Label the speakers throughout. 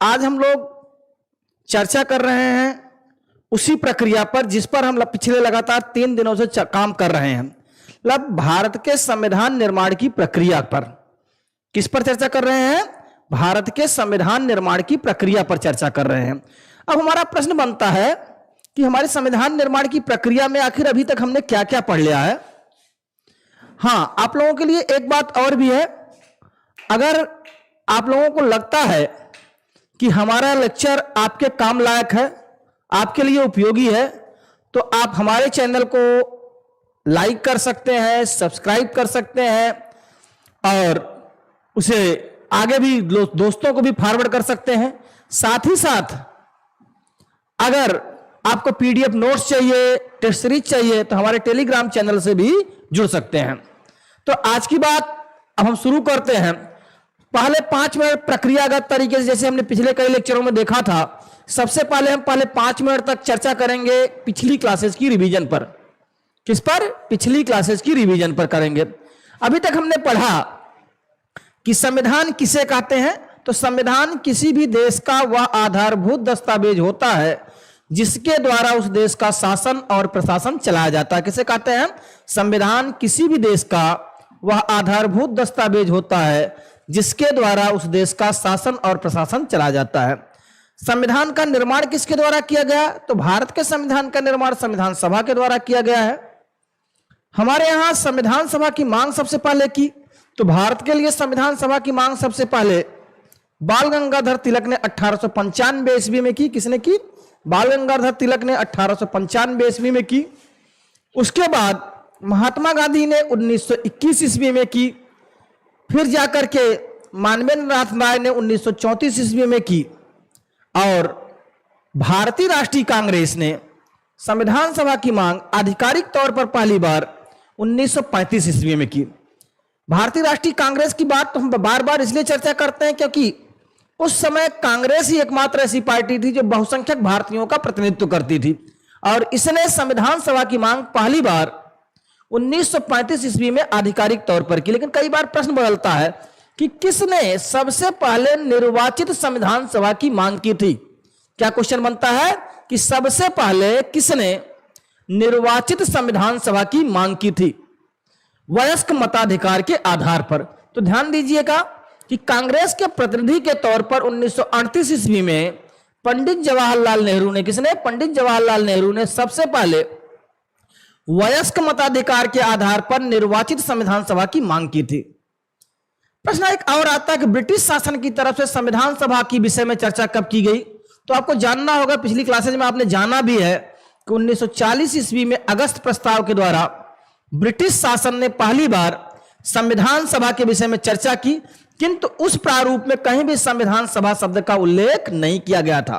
Speaker 1: आज हम लोग चर्चा कर रहे हैं उसी प्रक्रिया पर जिस पर हम पिछले लगातार 3 दिनों से काम कर रहे हैं, मतलब भारत के संविधान निर्माण की प्रक्रिया पर। किस पर चर्चा कर रहे हैं? भारत के संविधान निर्माण की प्रक्रिया पर चर्चा कर रहे हैं। अब हमारा प्रश्न बनता है कि हमारे संविधान निर्माण की प्रक्रिया में आखिर अभी तक हमने क्या क्या पढ़ लिया है। हाँ, आप लोगों के लिए एक बात और भी है। अगर आप लोगों को लगता है कि हमारा लेक्चर आपके काम लायक है, आपके लिए उपयोगी है, तो आप हमारे चैनल को लाइक कर सकते हैं, सब्सक्राइब कर सकते हैं और उसे आगे भी दोस्तों को भी फॉरवर्ड कर सकते हैं। साथ ही साथ अगर आपको पीडीएफ नोट्स चाहिए, टेस्ट सीरीज चाहिए, तो हमारे टेलीग्राम चैनल से भी जुड़ सकते हैं। तो आज की बात अब हम शुरू करते हैं। पहले 5 मिनट प्रक्रियागत तरीके से, जैसे हमने पिछले कई लेक्चरों में देखा था, सबसे पहले हम 5 मिनट तक चर्चा करेंगे पिछली क्लासेस की रिवीजन पर। किस पर? पिछली क्लासेस की रिवीजन पर करेंगे। अभी तक हमने पढ़ा कि संविधान किसे कहते हैं। तो संविधान किसी भी देश का वह आधारभूत दस्तावेज होता है जिसके द्वारा उस देश का शासन और प्रशासन चलाया जाता है। किसे कहते हैं? संविधान किसी भी देश का वह आधारभूत दस्तावेज होता है जिसके द्वारा उस देश का शासन और प्रशासन चलाया जाता है। संविधान का निर्माण किसके द्वारा किया गया? तो भारत के संविधान का निर्माण संविधान सभा के द्वारा किया गया है। हमारे यहां संविधान सभा की मांग सबसे पहले की, तो भारत के लिए संविधान सभा की मांग सबसे पहले बाल गंगाधर तिलक ने 1895 ईस्वी में की। किसने की? बाल गंगाधर तिलक ने 1895 ईस्वी में की। उसके बाद महात्मा गांधी ने 1921 ईस्वी में की। फिर जाकर के मानवेंद्र नाथ राय ने 1934 ईस्वी में की और भारतीय राष्ट्रीय कांग्रेस ने संविधान सभा की मांग आधिकारिक तौर पर पहली बार 1935 ईस्वी में की। भारतीय राष्ट्रीय कांग्रेस की बात तो हम बार बार इसलिए चर्चा करते हैं क्योंकि उस समय कांग्रेस ही एकमात्र ऐसी पार्टी थी जो बहुसंख्यक भारतीयों का प्रतिनिधित्व करती थी और इसने संविधान सभा की मांग पहली बार 1935 ईस्वी में आधिकारिक तौर पर की। लेकिन कई बार प्रश्न बदलता है कि किसने सबसे पहले निर्वाचित संविधान सभा की मांग की थी। क्या क्वेश्चन बनता है कि सबसे पहले किसने निर्वाचित संविधान सभा की मांग की थी? वयस्क मताधिकार के आधार पर। तो ध्यान दीजिएगा कि कांग्रेस के प्रतिनिधि के तौर पर 1938 ईस्वी में पंडित जवाहरलाल नेहरू ने, किसने? पंडित जवाहरलाल नेहरू ने सबसे पहले वयस्क मताधिकार के आधार पर निर्वाचित संविधान सभा की मांग की थी। प्रश्न एक और आता है कि ब्रिटिश शासन की तरफ से संविधान सभा की विषय में चर्चा कब की गई? तो आपको जानना होगा, पिछली क्लासेज में आपने जाना भी है कि 1940 ईस्वी में अगस्त प्रस्ताव के द्वारा ब्रिटिश शासन ने पहली बार संविधान सभा के विषय में चर्चा की, किंतु उस प्रारूप में कहीं भी संविधान सभा शब्द का उल्लेख नहीं किया गया था।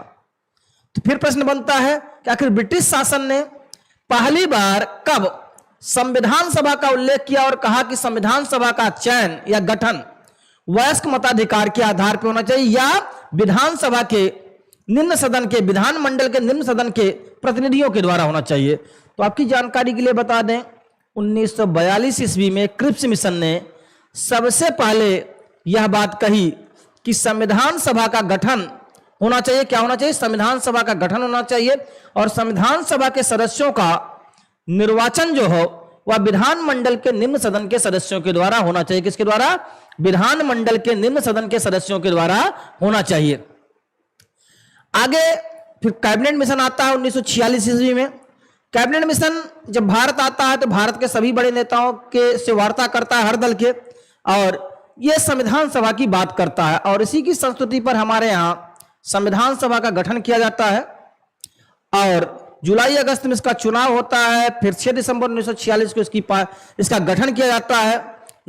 Speaker 1: तो फिर प्रश्न बनता है कि आखिर ब्रिटिश शासन ने पहली बार कब संविधान सभा का उल्लेख किया और कहा कि संविधान सभा का चयन या गठन वयस्क मताधिकार के आधार पर होना चाहिए या विधानसभा के निम्न सदन के, विधानमंडल के निम्न सदन के प्रतिनिधियों के द्वारा होना चाहिए। तो आपकी जानकारी के लिए बता दें, 1942 ईस्वी में क्रिप्स मिशन ने सबसे पहले यह बात कही कि संविधान सभा का गठन होना चाहिए। क्या होना चाहिए? संविधान सभा का गठन होना चाहिए और संविधान सभा के सदस्यों का निर्वाचन जो हो वह विधानमंडल के निम्न सदन के सदस्यों के द्वारा होना चाहिए। किसके द्वारा? विधानमंडल के निम्न सदन के सदस्यों के द्वारा होना चाहिए। आगे फिर कैबिनेट मिशन आता है 1946 ईस्वी में। कैबिनेट मिशन जब भारत आता है तो भारत के सभी बड़े नेताओं के से वार्ता करता है, हर दल के, और यह संविधान सभा की बात करता है और इसी की संस्तुति पर हमारे यहां संविधान सभा का गठन किया जाता है और जुलाई अगस्त में इसका चुनाव होता है। फिर 6 दिसंबर 1946 को इसका गठन किया जाता है।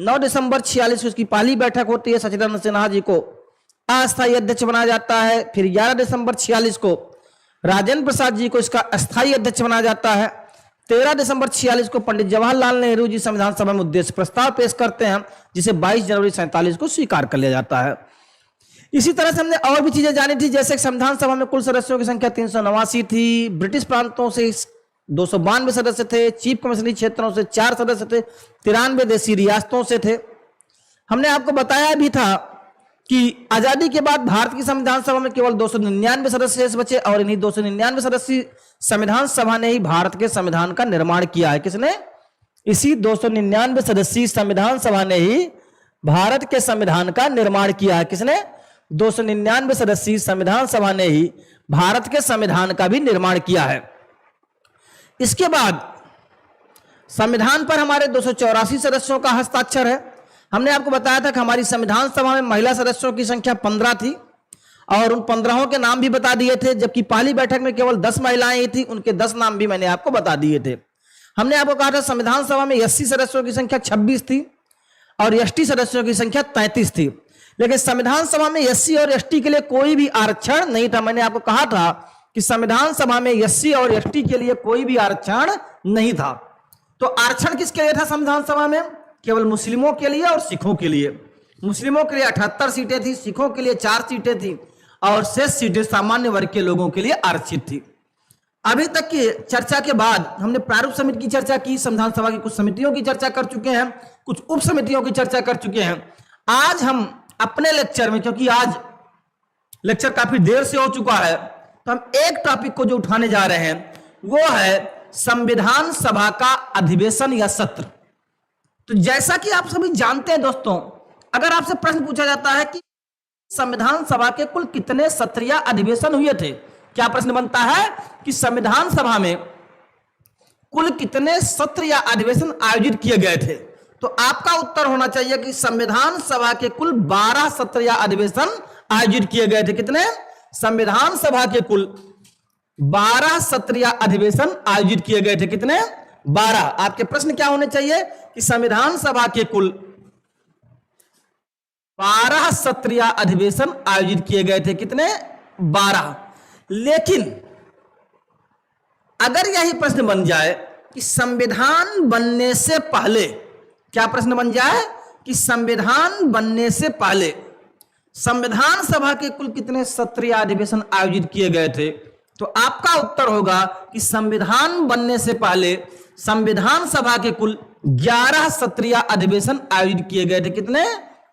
Speaker 1: 9 दिसंबर 46 को इसकी पहली बैठक होती है। सचिदानंद सिन्हा जी को अस्थायी अध्यक्ष बनाया जाता है। फिर 11 दिसंबर 46 को राजेंद्र प्रसाद जी को इसका अस्थायी अध्यक्ष बनाया जाता है। 13 दिसंबर 46 को पंडित जवाहरलाल नेहरू जी संविधान सभा में उद्देश्य प्रस्ताव पेश करते हैं जिसे 22 जनवरी 47 को स्वीकार कर लिया जाता है। इसी तरह से हमने और भी चीजें जानी थी, जैसे संविधान सभा में कुल सदस्यों की संख्या 389 थी। ब्रिटिश प्रांतों से 292 सदस्य थे। चीफ कमिश्नरी क्षेत्रों से 4 सदस्य थे। 93 देशी रियासतों से थे। हमने आपको बताया भी था कि आजादी के बाद भारत की संविधान सभा में केवल 299 सदस्य शेष बचे और इन्हीं 299 सदस्य संविधान सभा ने ही भारत के संविधान का निर्माण किया है। किसने? इसी 299 सदस्यीय संविधान सभा ने ही भारत के संविधान का निर्माण किया है। किसने? 299 सदस्यीय संविधान सभा ने ही भारत के संविधान का भी निर्माण किया है। इसके बाद संविधान पर हमारे 284 सदस्यों का हस्ताक्षर है। हमने आपको बताया था कि हमारी संविधान सभा में महिला सदस्यों की संख्या 15 थी और उन 15 के नाम भी बता दिए थे, जबकि पहली बैठक में केवल 10 महिलाएं ही थी, उनके 10 नाम भी मैंने आपको बता दिए थे। हमने आपको कहा था संविधान सभा में एससी सदस्यों की संख्या 26 थी और एसटी सदस्यों की संख्या 33 थी, लेकिन संविधान सभा में एससी और एसटी के लिए कोई भी आरक्षण नहीं था। मैंने आपको कहा था कि संविधान सभा में एससी और एसटी के लिए कोई भी आरक्षण नहीं था। तो आरक्षण किसके लिए था संविधान सभा में? केवल मुस्लिमों के लिए और सिखों के लिए। मुस्लिमों के लिए 78 सीटें थी, सिखों के लिए 4 सीटें थी और शेष सीटें सामान्य वर्ग के लोगों के लिए आरक्षित थी। अभी तक की चर्चा के बाद हमने प्रारूप समिति की चर्चा की, संविधान सभा की कुछ समितियों की चर्चा कर चुके हैं, कुछ उप समितियों की चर्चा कर चुके हैं। आज हम अपने लेक्चर में, क्योंकि आज लेक्चर काफी देर से हो चुका है, तो हम एक टॉपिक को जो उठाने जा रहे हैं वो है संविधान सभा का अधिवेशन या सत्र। तो जैसा कि आप सभी जानते हैं दोस्तों, अगर आपसे प्रश्न पूछा जाता है कि संविधान सभा के कुल कितने सत्र या अधिवेशन हुए थे, क्या प्रश्न बनता है कि संविधान सभा में कुल कितने सत्र या अधिवेशन आयोजित किए गए थे, तो आपका उत्तर होना चाहिए कि संविधान सभा के कुल 12 सत्र या अधिवेशन आयोजित किए गए थे। कितने? संविधान सभा के कुल 12 सत्र या अधिवेशन आयोजित किए गए थे। कितने? 12। आपके प्रश्न क्या होने चाहिए कि संविधान सभा के कुल 12 सत्र या अधिवेशन आयोजित किए गए थे। कितने? 12। लेकिन अगर यही प्रश्न बन जाए कि संविधान बनने से पहले, क्या प्रश्न बन जाए कि संविधान बनने से पहले संविधान सभा के कुल कितने सत्र या अधिवेशन आयोजित किए गए थे, तो आपका उत्तर होगा कि संविधान बनने से पहले संविधान सभा के कुल 11 सत्र या अधिवेशन आयोजित किए गए थे। कितने?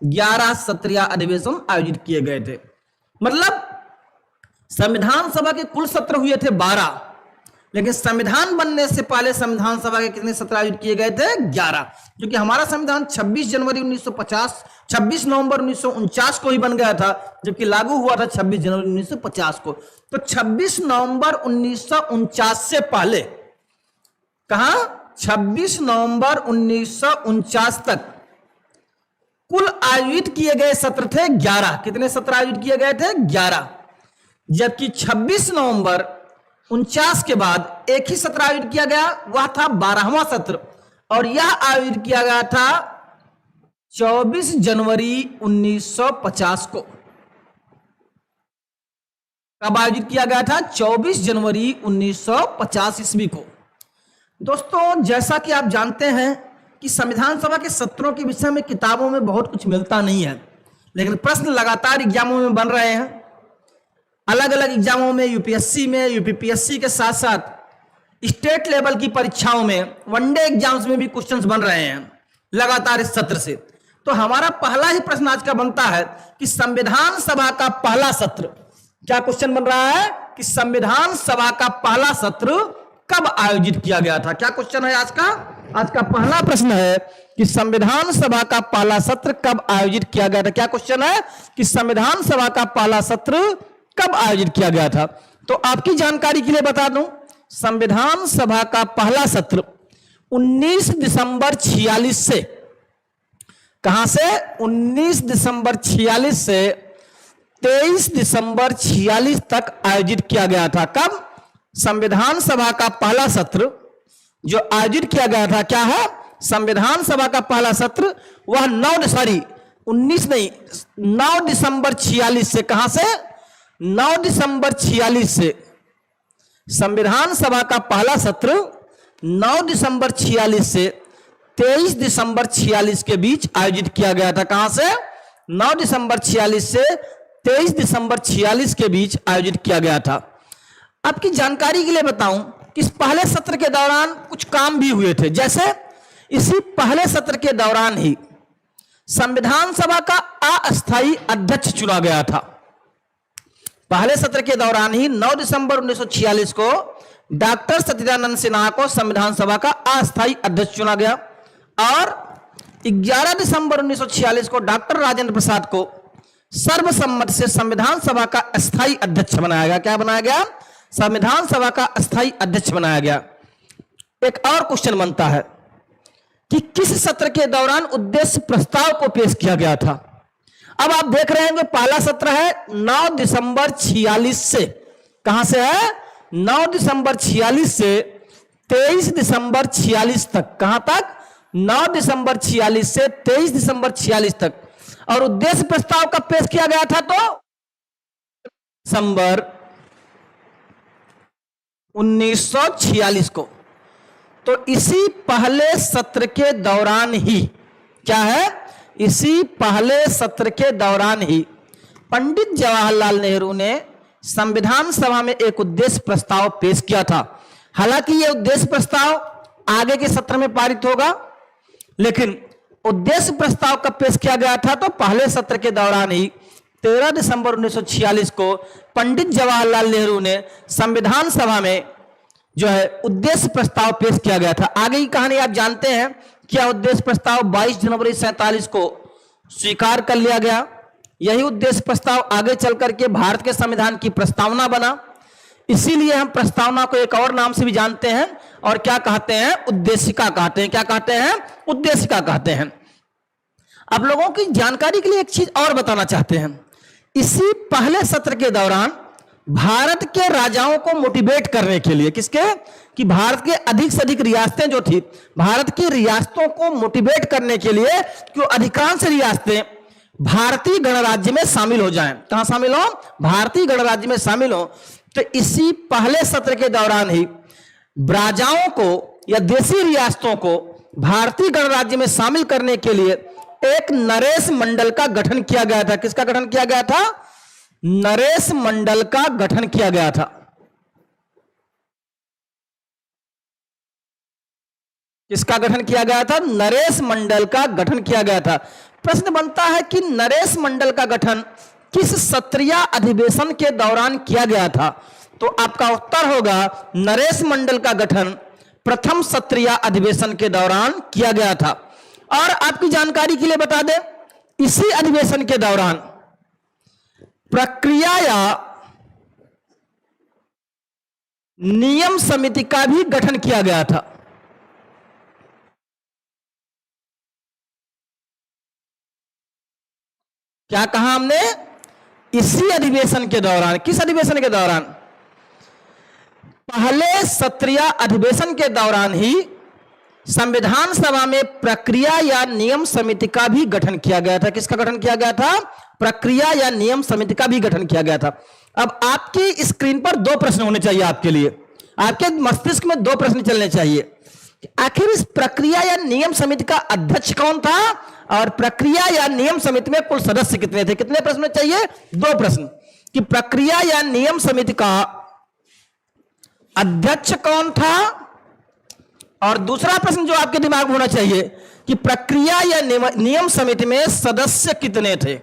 Speaker 1: 11 सत्र या अधिवेशन आयोजित किए गए थे। मतलब संविधान सभा के कुल सत्र हुए थे 12, लेकिन संविधान बनने से पहले संविधान सभा के कितने सत्र आयोजित किए गए थे? 11। क्योंकि हमारा संविधान 26 नवंबर 1949 को ही बन गया था, जबकि लागू हुआ था 26 जनवरी 1950 को। तो 26 नवंबर 1949 से पहले, कहां? 26 नवंबर 1949 तक कुल आयोजित किए गए सत्र थे 11। कितने सत्र आयोजित किए गए थे? 11। जबकि 26 नवंबर 49 के बाद एक ही सत्र आयोजित किया गया, वह था 12वां सत्र, और यह आयोजित किया गया था 24 जनवरी 1950 को। कब आयोजित किया गया था? 24 जनवरी 1950 ईस्वी को। दोस्तों, जैसा कि आप जानते हैं कि संविधान सभा के सत्रों के विषय में किताबों में बहुत कुछ मिलता नहीं है, लेकिन प्रश्न लगातार एग्जामों में बन रहे हैं। अलग अलग एग्जामों में, यूपीएससी में, यूपीपीएससी के साथ साथ स्टेट लेवल की परीक्षाओं में, वनडे एग्जाम्स में भी क्वेश्चंस बन रहे हैं लगातार इस सत्र से। तो हमारा पहला ही प्रश्न आज का बनता है कि संविधान सभा का पहला सत्र, क्या क्वेश्चन बन रहा है कि संविधान सभा का पहला सत्र कब आयोजित किया गया था? क्या क्वेश्चन है आज का? आज का पहला प्रश्न है कि संविधान सभा का पहला सत्र कब आयोजित किया गया था। क्या क्वेश्चन है कि संविधान सभा का पहला सत्र कब आयोजित किया गया था? तो आपकी जानकारी के लिए बता दूं, संविधान सभा का पहला सत्र 19 दिसंबर 46 से, कहां से? 19 दिसंबर 46 से 23 दिसंबर 46 तक आयोजित किया गया था। कब? संविधान सभा का पहला सत्र जो आयोजित किया गया था, क्या है? संविधान सभा का पहला सत्र वह 9 दिसंबर 46 से, कहां से? 9 दिसंबर 46 से। संविधान सभा का पहला सत्र 9 दिसंबर 46 से 23 दिसंबर 46 के बीच आयोजित किया गया था। कहां से? 9 दिसंबर 46 से 23 दिसंबर 46 के बीच आयोजित किया गया था। आपकी जानकारी के लिए बताऊं कि इस पहले सत्र के दौरान कुछ काम भी हुए थे। जैसे इसी पहले सत्र के दौरान ही संविधान सभा का अस्थायी अध्यक्ष चुना गया था। पहले सत्र के दौरान ही 9 दिसंबर 1946 को डॉक्टर सत्येंद्र सिन्हा को संविधान सभा का अस्थायी अध्यक्ष चुना गया और 11 दिसंबर 1946 को डॉक्टर राजेंद्र प्रसाद को सर्वसम्मति से संविधान सभा का अस्थायी अध्यक्ष बनाया गया। क्या बनाया गया? संविधान सभा का अस्थायी अध्यक्ष बनाया गया। एक और क्वेश्चन बनता है कि किस सत्र के दौरान उद्देश्य प्रस्ताव को पेश किया गया था। अब आप देख रहे हैं कि पहला सत्र है 9 दिसंबर 46 से, कहां से है? 9 दिसंबर 46 से 23 दिसंबर 46 तक। कहां तक? 9 दिसंबर 46 से 23 दिसंबर 46 तक। और उद्देश्य प्रस्ताव कब पेश किया गया था? तो दिसंबर 1946 को। तो इसी पहले सत्र के दौरान ही, क्या है? इसी पहले सत्र के दौरान ही पंडित जवाहरलाल नेहरू ने संविधान सभा में एक उद्देश्य प्रस्ताव पेश किया था। हालांकि यह उद्देश्य प्रस्ताव आगे के सत्र में पारित होगा, लेकिन उद्देश्य प्रस्ताव कब पेश किया गया था? तो पहले सत्र के दौरान ही 13 दिसंबर 1946 को पंडित जवाहरलाल नेहरू ने संविधान सभा में जो है उद्देश्य प्रस्ताव पेश किया गया था। आगे की कहानी आप जानते हैं। क्या उद्देश्य प्रस्ताव 22 जनवरी 47 को स्वीकार कर लिया गया। यही उद्देश्य प्रस्ताव आगे चल करके भारत के संविधान की प्रस्तावना बना। इसीलिए हम प्रस्तावना को एक और नाम से भी जानते हैं, और क्या कहते हैं? उद्देशिका कहते हैं। क्या कहते हैं? उद्देशिका कहते हैं। आप लोगों की जानकारी के लिए एक चीज और बताना चाहते हैं। इसी पहले सत्र के दौरान भारत के राजाओं को मोटिवेट करने के लिए, किसके? कि भारत के अधिक से अधिक रियासतें जो थी, भारत की रियासतों को मोटिवेट करने के लिए कि अधिकांश रियासतें भारतीय गणराज्य में शामिल हो जाएं। कहां शामिल हो? भारतीय गणराज्य में शामिल हो। तो इसी पहले सत्र के दौरान ही राजाओं को या देशी रियासतों को भारतीय गणराज्य में शामिल करने के लिए एक नरेश मंडल का गठन किया गया था। किसका गठन किया गया था? नरेश मंडल का गठन किया गया था। किसका गठन किया गया था? नरेश मंडल का गठन किया गया था। प्रश्न बनता है कि नरेश मंडल का गठन किस सत्रीय अधिवेशन के दौरान किया गया था? तो आपका उत्तर होगा नरेश मंडल का गठन प्रथम सत्रीय अधिवेशन के दौरान किया गया था। और आपकी जानकारी के लिए बता दें, इसी अधिवेशन के दौरान प्रक्रिया या नियम समिति का भी गठन किया गया था। क्या कहा हमने? इसी अधिवेशन के दौरान। किस अधिवेशन के दौरान? पहले सत्रीय अधिवेशन के दौरान ही संविधान सभा में प्रक्रिया या नियम समिति का भी गठन किया गया था। किसका गठन किया गया था? प्रक्रिया या नियम समिति का भी गठन किया गया था। अब आपकी स्क्रीन पर 2 प्रश्न होने चाहिए आपके लिए, आपके मस्तिष्क में 2 प्रश्न चलने चाहिए। आखिर इस प्रक्रिया या नियम समिति का अध्यक्ष कौन था और प्रक्रिया या नियम समिति में कुल सदस्य कितने थे? कितने प्रश्न चाहिए? 2 प्रश्न। कि प्रक्रिया या नियम समिति का अध्यक्ष कौन था, और दूसरा प्रश्न जो आपके दिमाग में होना चाहिए कि प्रक्रिया या नियम समिति में सदस्य कितने थे।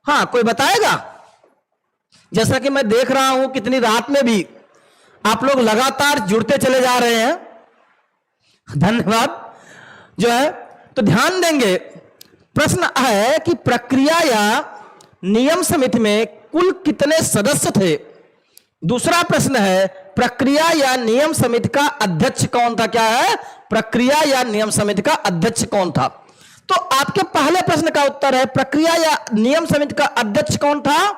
Speaker 1: हाँ, कोई बताएगा? जैसा कि मैं देख रहा हूं कितनी रात में भी आप लोग लगातार जुड़ते चले जा रहे हैं, धन्यवाद जो है। तो ध्यान देंगे, प्रश्न है कि प्रक्रिया या नियम समिति में कुल कितने सदस्य थे। दूसरा प्रश्न है प्रक्रिया या नियम समिति का अध्यक्ष कौन था। क्या है? प्रक्रिया या नियम समिति का अध्यक्ष कौन था। तो आपके पहले प्रश्न का उत्तर है प्रक्रिया या नियम समिति का अध्यक्ष कौन था।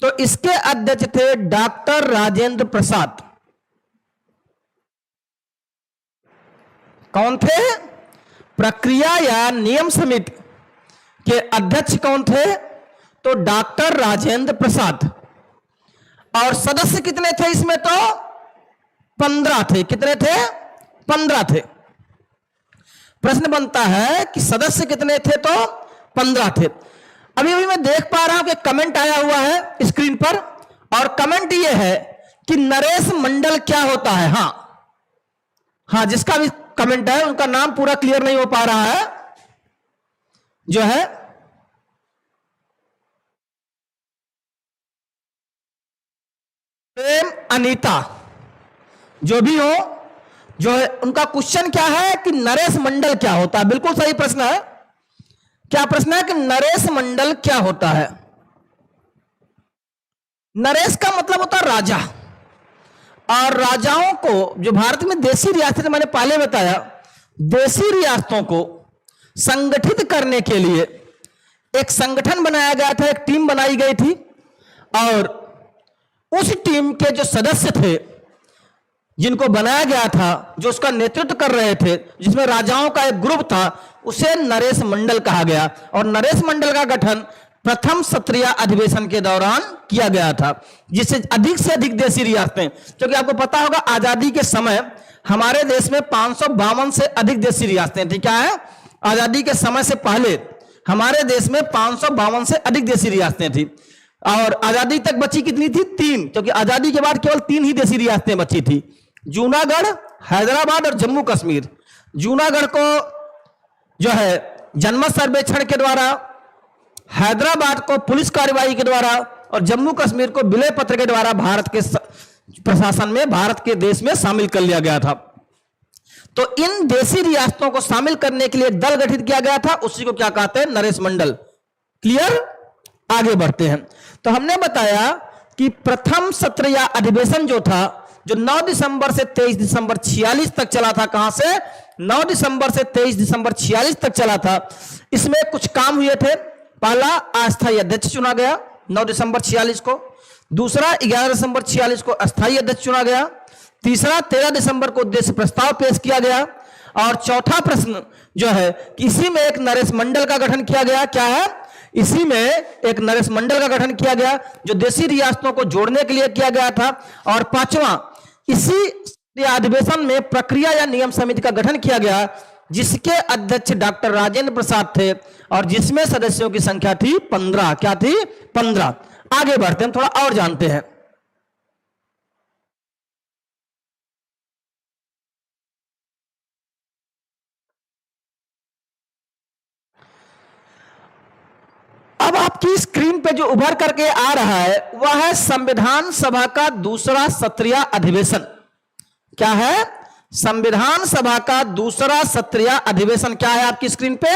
Speaker 1: तो इसके अध्यक्ष थे डॉक्टर राजेंद्र प्रसाद। कौन थे? प्रक्रिया या नियम समिति के अध्यक्ष कौन थे? तो डॉक्टर राजेंद्र प्रसाद। और सदस्य कितने थे इसमें? तो 15 थे। कितने थे? 15 थे। प्रश्न बनता है कि सदस्य कितने थे? तो 15 थे। अभी मैं देख पा रहा हूं कि कमेंट आया हुआ है स्क्रीन पर, और कमेंट ये है कि नरेश मंडल क्या होता है। हाँ, जिसका भी कमेंट है उनका नाम पूरा क्लियर नहीं हो पा रहा है। जो है प्रेम अनीता, जो भी हो, जो है उनका क्वेश्चन क्या है कि नरेश मंडल क्या होता है। बिल्कुल सही प्रश्न है। क्या प्रश्न है कि नरेश मंडल क्या होता है। नरेश का मतलब होता है राजा, और राजाओं को, जो भारत में देशी रियासतें, मैंने पहले बताया, देशी रियासतों को संगठित करने के लिए एक संगठन बनाया गया था, एक टीम बनाई गई थी, और उस टीम के जो सदस्य थे, जिनको बनाया गया था, जो उसका नेतृत्व कर रहे थे, जिसमें राजाओं का एक ग्रुप था, उसे नरेश मंडल कहा गया। और नरेश मंडल का गठन प्रथम सत्रीय अधिवेशन के दौरान किया गया था, जिससे अधिक से अधिक देशी रियासतें, क्योंकि आपको पता होगा आजादी के समय हमारे देश में 552 से अधिक देशी रियासतें थी। क्या है, आजादी के समय से पहले हमारे देश में 552 से अधिक देशी रियासतें थी, और आजादी तक बची कितनी थी, 3, क्योंकि आजादी के बाद केवल 3 ही देशी रियासतें बची थी, जूनागढ़, हैदराबाद और जम्मू कश्मीर। जूनागढ़ को जो है जनमत सर्वेक्षण के द्वारा, हैदराबाद को पुलिस कार्रवाई के द्वारा, और जम्मू कश्मीर को विलय पत्र के द्वारा भारत के प्रशासन में, भारत के देश में शामिल कर लिया गया था। तो इन देशी रियासतों को शामिल करने के लिए एक दल गठित किया गया था, उसी को क्या कहते हैं, नरेश मंडल। क्लियर, आगे बढ़ते हैं। तो हमने बताया कि प्रथम सत्रीय अधिवेशन जो था, जो 9 दिसंबर से 23 दिसंबर 46 तक चला था। कहां से, 9 दिसंबर से 23 दिसंबर 46 तक चला था। इसमें कुछ काम हुए थे। पहला, अस्थायी अध्यक्ष चुना गया 9 दिसंबर 46 को। दूसरा, 11 दिसंबर 46 को अस्थायी अध्यक्ष चुना गया। तीसरा, 13 दिसंबर को उद्देश्य प्रस्ताव पेश किया गया। और चौथा प्रश्न जो है कि इसी में एक नरेश मंडल का गठन किया गया। क्या है, इसी में एक नरेश मंडल का गठन किया गया, जो देशी रियासतों को जोड़ने के लिए किया गया था। और पांचवा, इसी अधिवेशन में प्रक्रिया या नियम समिति का गठन किया गया, जिसके अध्यक्ष डॉक्टर राजेंद्र प्रसाद थे, और जिसमें सदस्यों की संख्या थी 15। क्या थी, 15। आगे बढ़ते हैं, थोड़ा और जानते हैं। अब आपकी स्क्रीन पे जो उभर करके आ रहा है वह है संविधान सभा का दूसरा सत्रीय अधिवेशन। क्या है, संविधान सभा का दूसरा सत्रीय अधिवेशन। क्या है आपकी स्क्रीन पे,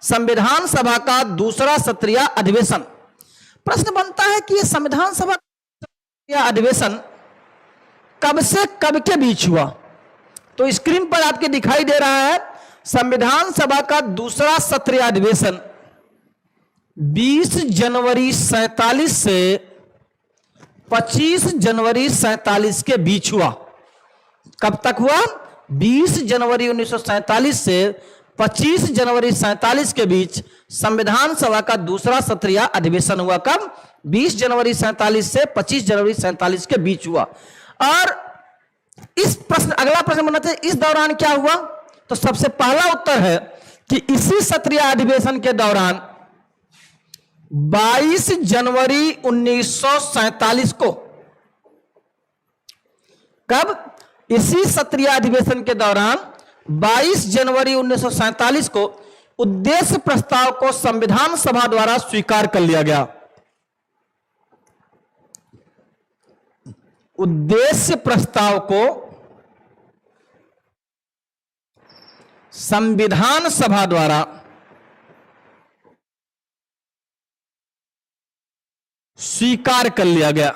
Speaker 1: संविधान सभा का दूसरा सत्रीय अधिवेशन। प्रश्न बनता है कि यह संविधान सभा का अधिवेशन कब से कब के बीच हुआ। तो स्क्रीन पर आपके दिखाई दे रहा है संविधान सभा का दूसरा सत्रीय अधिवेशन 20 जनवरी 47 से 25 जनवरी 47 के बीच हुआ। कब तक हुआ, 20 जनवरी 1947 से 25 जनवरी 47 के बीच संविधान सभा का दूसरा सत्रीय अधिवेशन हुआ। कब, 20 जनवरी 47 से 25 जनवरी 47 के बीच हुआ। और इस प्रश्न, अगला प्रश्न बनना चाहिए, इस दौरान क्या हुआ। तो सबसे पहला उत्तर है कि इसी सत्रीय अधिवेशन के दौरान 22 जनवरी 1947 को, कब, इसी सत्रीय अधिवेशन के दौरान 22 जनवरी 1947 को उद्देश्य प्रस्ताव को संविधान सभा द्वारा स्वीकार कर लिया गया। उद्देश्य प्रस्ताव को संविधान सभा द्वारा स्वीकार कर लिया गया।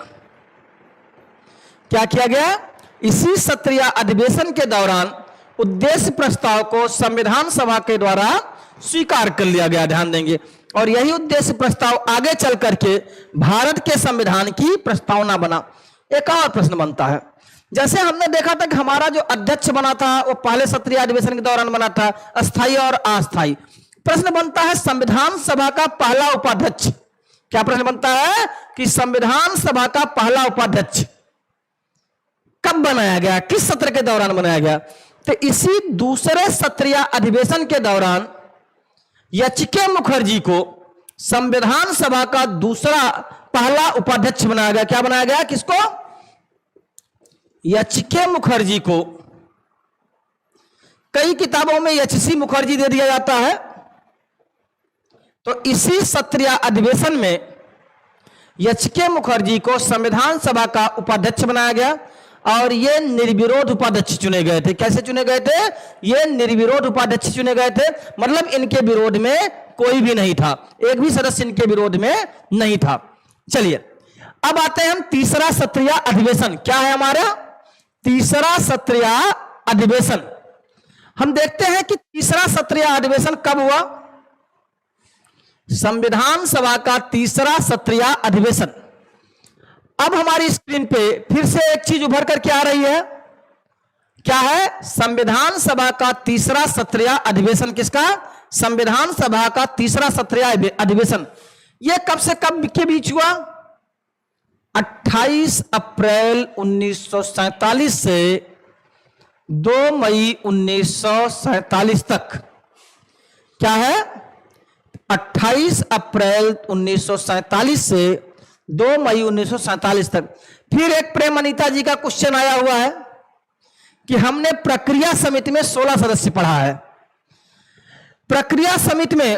Speaker 1: क्या किया गया, इसी सत्रीय अधिवेशन के दौरान उद्देश्य प्रस्ताव को संविधान सभा के द्वारा स्वीकार कर लिया गया। ध्यान देंगे, और यही उद्देश्य प्रस्ताव आगे चल करके भारत के संविधान की प्रस्तावना बना। एक और प्रश्न बनता है, जैसे हमने देखा था कि हमारा जो अध्यक्ष बना था वो पहले सत्रीय अधिवेशन के दौरान बना था, अस्थायी और अस्थायी। प्रश्न बनता है संविधान सभा का पहला उपाध्यक्ष। क्या प्रश्न बनता है कि संविधान सभा का पहला उपाध्यक्ष कब बनाया गया, किस सत्र के दौरान बनाया गया। तो इसी दूसरे सत्रीय अधिवेशन के दौरान एच.के. मुखर्जी को संविधान सभा का दूसरा पहला उपाध्यक्ष बनाया गया। क्या बनाया गया, किसको, एच.के. मुखर्जी को। कई किताबों में एच.सी. मुखर्जी दे दिया जाता है, तो इसी सत्र या अधिवेशन में एच के मुखर्जी को संविधान सभा का उपाध्यक्ष बनाया गया और ये निर्विरोध उपाध्यक्ष चुने गए थे। कैसे चुने गए थे? ये निर्विरोध उपाध्यक्ष चुने गए थे, मतलब इनके विरोध में कोई भी नहीं था, एक भी सदस्य इनके विरोध में नहीं था। चलिए अब आते हैं हम तीसरा सत्र या अधिवेशन। क्या है हमारा तीसरा सत्र या अधिवेशन? हम देखते हैं कि तीसरा सत्र या अधिवेशन कब हुआ। संविधान सभा का तीसरा सत्र या अधिवेशन। अब हमारी स्क्रीन पे फिर से एक चीज उभर करके आ रही है, क्या है? संविधान सभा का तीसरा सत्र या अधिवेशन। किसका? संविधान सभा का तीसरा सत्र या अधिवेशन। यह कब से कब के बीच हुआ? 28 अप्रैल 1947 से 2 मई 1947 तक। क्या है? 28 अप्रैल 1947 से 2 मई 1947 तक। फिर एक प्रेम अनीता जी का क्वेश्चन आया हुआ है कि हमने प्रक्रिया समिति में 16 सदस्य पढ़ा है। प्रक्रिया समिति में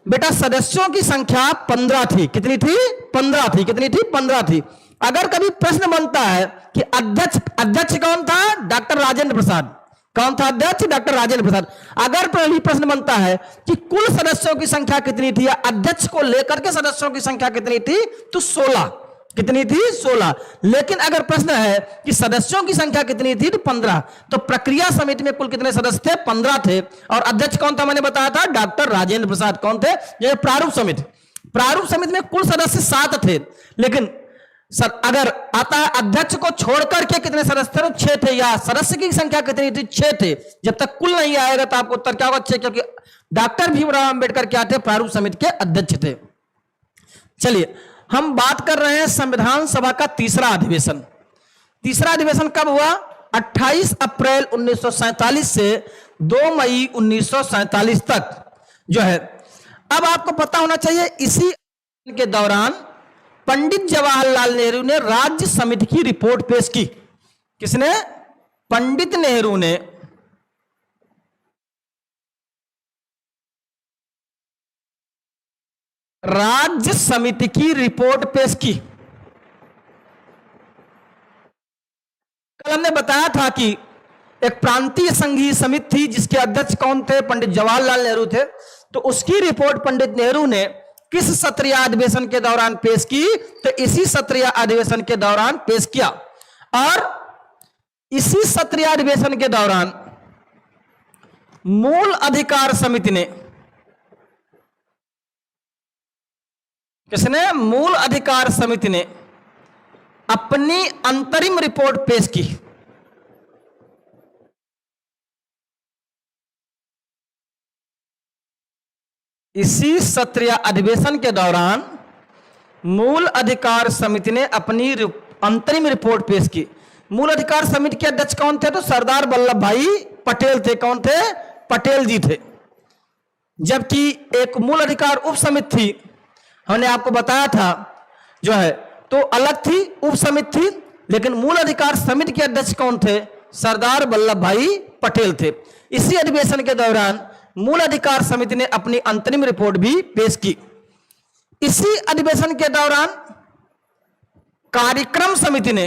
Speaker 1: बेटा सदस्यों की संख्या 15 थी। कितनी थी? 15 थी। कितनी थी? 15 थी। अगर कभी प्रश्न बनता है कि अध्यक्ष कौन था? डॉक्टर राजेंद्र प्रसाद। कौन था अध्यक्ष? डॉक्टर राजेंद्र प्रसाद। अगर प्रश्न बनता है कि कुल सदस्यों की संख्या कितनी थी या अध्यक्ष को लेकर के सदस्यों की संख्या कितनी थी, तो 16। कितनी थी? 16। लेकिन अगर प्रश्न है कि सदस्यों की संख्या कितनी थी, तो 15। तो प्रक्रिया समिति में कुल कितने सदस्य थे? 15 थे। और अध्यक्ष कौन था? मैंने बताया था डॉक्टर राजेंद्र प्रसाद। कौन थे? ये प्रारूप समिति में कुल सदस्य 7 थे। लेकिन अगर आता है अध्यक्ष को छोड़कर के कितने सदस्य थे? 6 थे। या सदस्य की संख्या कितनी थी? 6 थे। जब तक कुल नहीं आएगा तो आपको उत्तर क्या होगा? 6, क्योंकि डॉक्टर भीमराव अंबेडकर क्या थे? प्रारूप समिति के अध्यक्ष थे। चलिए हम बात कर रहे हैं संविधान सभा का तीसरा अधिवेशन। तीसरा अधिवेशन कब हुआ? 28 अप्रैल 1947 से 2 मई 1947 तक जो है। अब आपको पता होना चाहिए इसी के दौरान पंडित जवाहरलाल नेहरू ने राज्य समिति की रिपोर्ट पेश की। किसने? पंडित नेहरू ने राज्य समिति की रिपोर्ट पेश की। कल हमने बताया था कि एक प्रांतीय संघीय समिति थी जिसके अध्यक्ष कौन थे? पंडित जवाहरलाल नेहरू थे। तो उसकी रिपोर्ट पंडित नेहरू ने किस सत्र या अधिवेशन के दौरान पेश की? तो इसी सत्र या अधिवेशन के दौरान पेश किया। और इसी सत्र या अधिवेशन के दौरान मूल अधिकार समिति ने, किसने? मूल अधिकार समिति ने अपनी अंतरिम रिपोर्ट पेश की। इसी सत्र या अधिवेशन के दौरान मूल अधिकार समिति ने अपनी अंतरिम रिपोर्ट पेश की। मूल अधिकार समिति के अध्यक्ष कौन थे? तो सरदार वल्लभ भाई पटेल थे। कौन थे? पटेल जी थे। जबकि एक मूल अधिकार उप समिति थी, हमने आपको बताया था जो है, तो अलग थी, उप समिति थी। लेकिन मूल अधिकार समिति के अध्यक्ष कौन थे? सरदार वल्लभ भाई पटेल थे। इसी अधिवेशन के दौरान मूल अधिकार समिति ने अपनी अंतरिम रिपोर्ट भी पेश की। इसी अधिवेशन के दौरान कार्यक्रम समिति ने,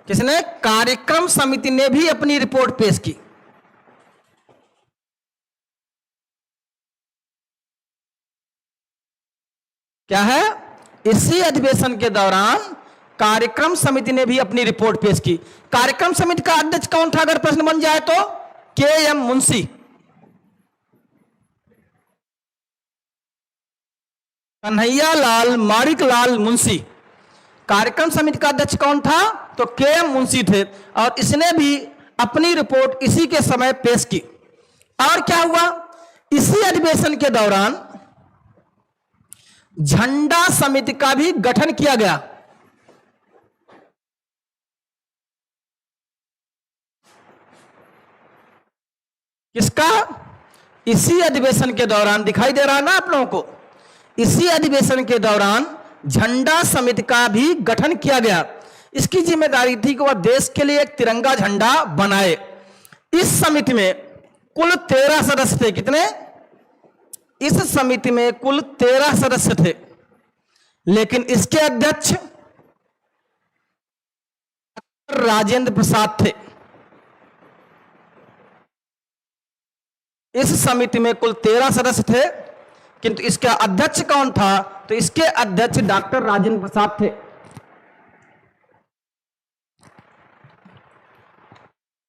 Speaker 1: किसने? कार्यक्रम समिति ने भी अपनी रिपोर्ट पेश की। क्या है? इसी अधिवेशन के दौरान कार्यक्रम समिति ने भी अपनी रिपोर्ट पेश की। कार्यक्रम समिति का अध्यक्ष कौन था अगर प्रश्न बन जाए तो? के.एम. मुंशी। कन्हैया लाल माणिक लाल मुंशी। कार्यक्रम समिति का अध्यक्ष कौन था? तो के.एम. मुंशी थे। और इसने भी अपनी रिपोर्ट इसी के समय पेश की। और क्या हुआ? इसी अधिवेशन के दौरान झंडा समिति का भी गठन किया गया। किसका? इसी अधिवेशन के दौरान। दिखाई दे रहा है ना आप लोगों को? इसी अधिवेशन के दौरान झंडा समिति का भी गठन किया गया। इसकी जिम्मेदारी थी कि वह देश के लिए एक तिरंगा झंडा बनाए। इस समिति में कुल 13 सदस्य थे। कितने? इस समिति में कुल 13 सदस्य थे, लेकिन इसके अध्यक्ष राजेंद्र प्रसाद थे। इस समिति में कुल 13 सदस्य थे, किंतु इसका अध्यक्ष कौन था? तो इसके अध्यक्ष डॉक्टर राजेंद्र प्रसाद थे।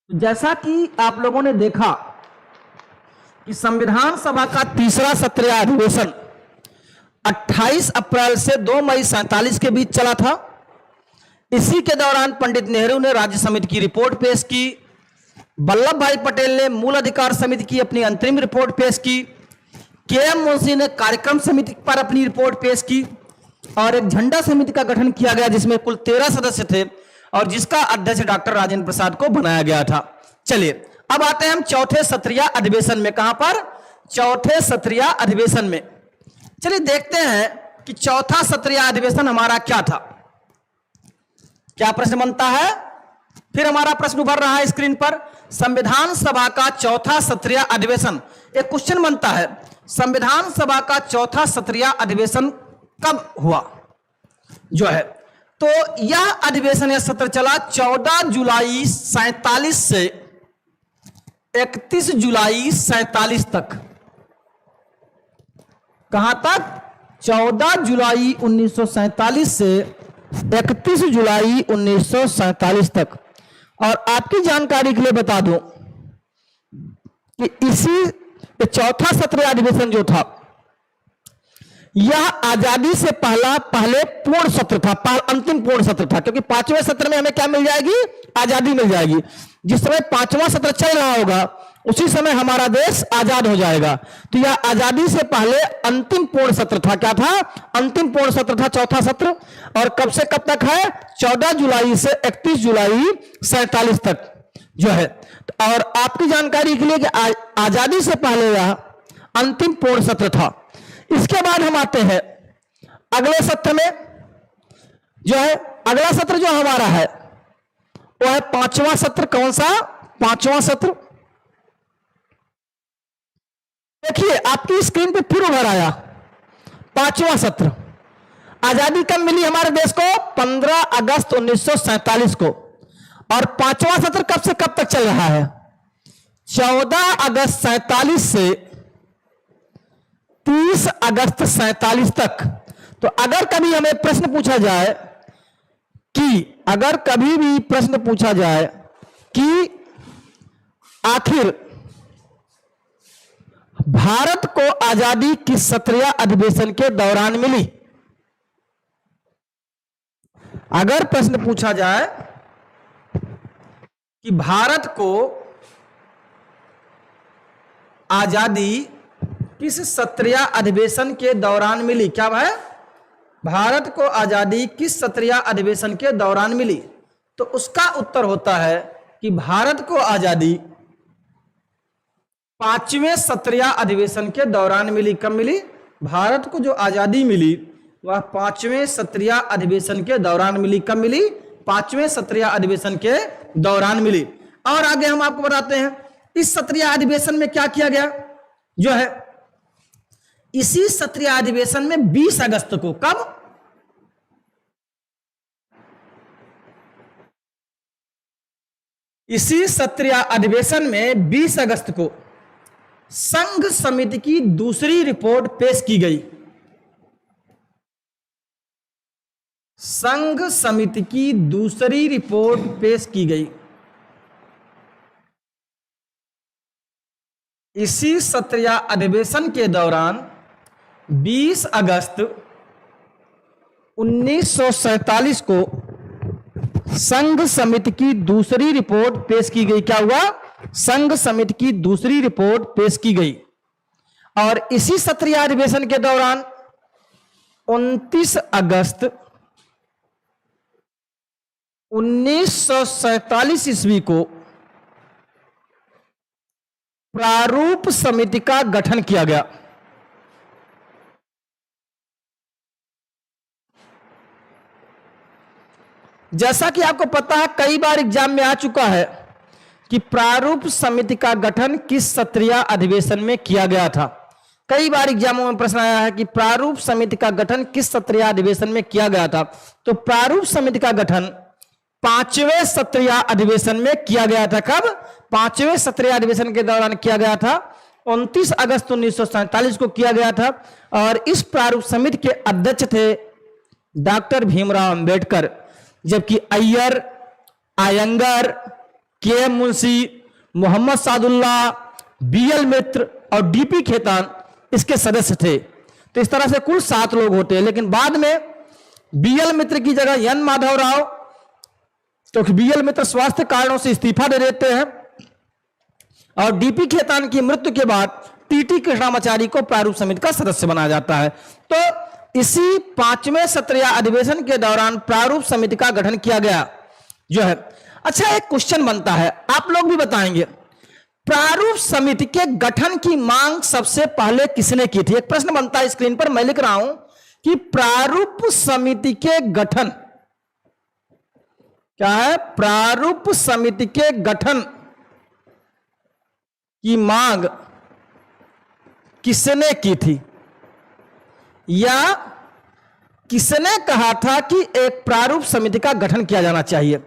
Speaker 1: जैसा कि आप लोगों ने देखा कि संविधान सभा का तीसरा सत्र अधिवेशन 28 अप्रैल से 2 मई 47 के बीच चला था। इसी के दौरान पंडित नेहरू ने राज्य समिति की रिपोर्ट पेश की, वल्लभ भाई पटेल ने मूल अधिकार समिति की अपनी अंतरिम रिपोर्ट पेश की, के.एम. मुंशी ने कार्यक्रम समिति पर अपनी रिपोर्ट पेश की और एक झंडा समिति का गठन किया गया जिसमें कुल 13 सदस्य थे और जिसका अध्यक्ष डॉक्टर राजेंद्र प्रसाद को बनाया गया था। चलिए अब आते हैं हम चौथे सत्रीय अधिवेशन में। कहां पर? चौथे सत्रीय अधिवेशन में। चलिए देखते हैं कि चौथा सत्रीय अधिवेशन हमारा क्या था। क्या प्रश्न बनता है? फिर हमारा प्रश्न उभर रहा है स्क्रीन पर। संविधान सभा का चौथा सत्रीय अधिवेशन, एक क्वेश्चन बनता है, संविधान सभा का चौथा सत्रीय अधिवेशन कब हुआ जो है? तो यह अधिवेशन या सत्र चला 14 जुलाई 47 से 31 जुलाई 47 तक। कहां तक? 14 जुलाई 1947 से 31 जुलाई 1947 तक। और आपकी जानकारी के लिए बता दूं कि इसी चौथा सत्र अधिवेशन जो था यह आजादी से पहले पूर्ण सत्र था, अंतिम पूर्ण सत्र था, क्योंकि 5वें सत्र में हमें क्या मिल जाएगी? आजादी मिल जाएगी। जिस समय 5वां सत्र चल रहा होगा उसी समय हमारा देश आजाद हो जाएगा। तो यह आजादी से पहले अंतिम पूर्ण सत्र था। क्या था? अंतिम पूर्ण सत्र था चौथा सत्र। और कब से कब तक है? 14 जुलाई से 31 जुलाई 47 तक जो है। और आपकी जानकारी के लिए कि आजादी से पहले यह अंतिम पूर्ण सत्र था। इसके बाद हम आते हैं अगले सत्र में जो है। अगला सत्र जो हमारा है वो है 5वां सत्र। कौन सा? 5वां सत्र। देखिए आपकी स्क्रीन पे फिर उभर आया 5वां सत्र। आजादी कब मिली हमारे देश को? 15 अगस्त 1947 को। और 5वां सत्र कब से कब तक चल रहा है? 14 अगस्त 47 से 30 अगस्त 47 तक। तो अगर कभी हमें प्रश्न पूछा जाए कि आखिर भारत को आजादी किस सत्रीय अधिवेशन के दौरान मिली? अगर प्रश्न पूछा जाए कि भारत को आजादी किस सत्रीय अधिवेशन के दौरान मिली? क्या है? भारत को आजादी किस सत्रीय अधिवेशन के दौरान मिली? तो उसका उत्तर होता है कि भारत को आजादी 5वें सत्रीय अधिवेशन के दौरान मिली। कब मिली? भारत को जो आजादी मिली वह 5वें सत्रीय अधिवेशन के दौरान मिली। कब मिली? 5वें सत्रीय अधिवेशन के दौरान मिली। और आगे हम आपको बताते हैं इस सत्रीय अधिवेशन में क्या किया गया जो है। इसी सत्रीय अधिवेशन में 20 अगस्त को, कब? इसी सत्रीय अधिवेशन में 20 अगस्त को संघ समिति की दूसरी रिपोर्ट पेश की गई। संघ समिति की दूसरी रिपोर्ट पेश की गई। इसी सत्रीय अधिवेशन के दौरान 20 अगस्त 1947 को संघ समिति की दूसरी रिपोर्ट पेश की गई। क्या हुआ? संघ समिति की दूसरी रिपोर्ट पेश की गई। और इसी सत्रीय अधिवेशन के दौरान 29 अगस्त 1947 ईस्वी को प्रारूप समिति का गठन किया गया। जैसा कि आपको पता है, कई बार एग्जाम में आ चुका है कि प्रारूप समिति का गठन किस सत्रीय अधिवेशन में किया गया था। कई बार एग्जामों में प्रश्न आया है कि प्रारूप समिति का गठन किस सत्रीय अधिवेशन में किया गया था। तो प्रारूप समिति का गठन 5वें सत्रीय अधिवेशन में किया गया था। कब? 5वें सत्रीय अधिवेशन के दौरान किया गया था। 29 अगस्त 1947 को किया गया था। और इस प्रारूप समिति के अध्यक्ष थे डॉक्टर भीमराव अंबेडकर, जबकि अय्यर, आयंगर, के एम मुंशी, मोहम्मद सादुल्ला, बीएल मित्र और डीपी खेतान इसके सदस्य थे। तो इस तरह से कुल 7 लोग होते हैं। लेकिन बाद में बीएल मित्र की जगह एन माधव राव, क्योंकि बीएल मित्र स्वास्थ्य कारणों से इस्तीफा दे देते हैं, और डीपी खेतान की मृत्यु के बाद टीटी कृष्णामाचारी को प्रारूप समिति का सदस्य बनाया जाता है। तो इसी 5वें सत्रीय अधिवेशन के दौरान प्रारूप समिति का गठन किया गया जो है। अच्छा, एक क्वेश्चन बनता है, आप लोग भी बताएंगे, प्रारूप समिति के गठन की मांग सबसे पहले किसने की थी? एक प्रश्न बनता है स्क्रीन पर, मैं लिख रहा हूं कि प्रारूप समिति के गठन, क्या है, प्रारूप समिति के गठन की मांग किसने की थी, या किसने कहा था कि एक प्रारूप समिति का गठन किया जाना चाहिए?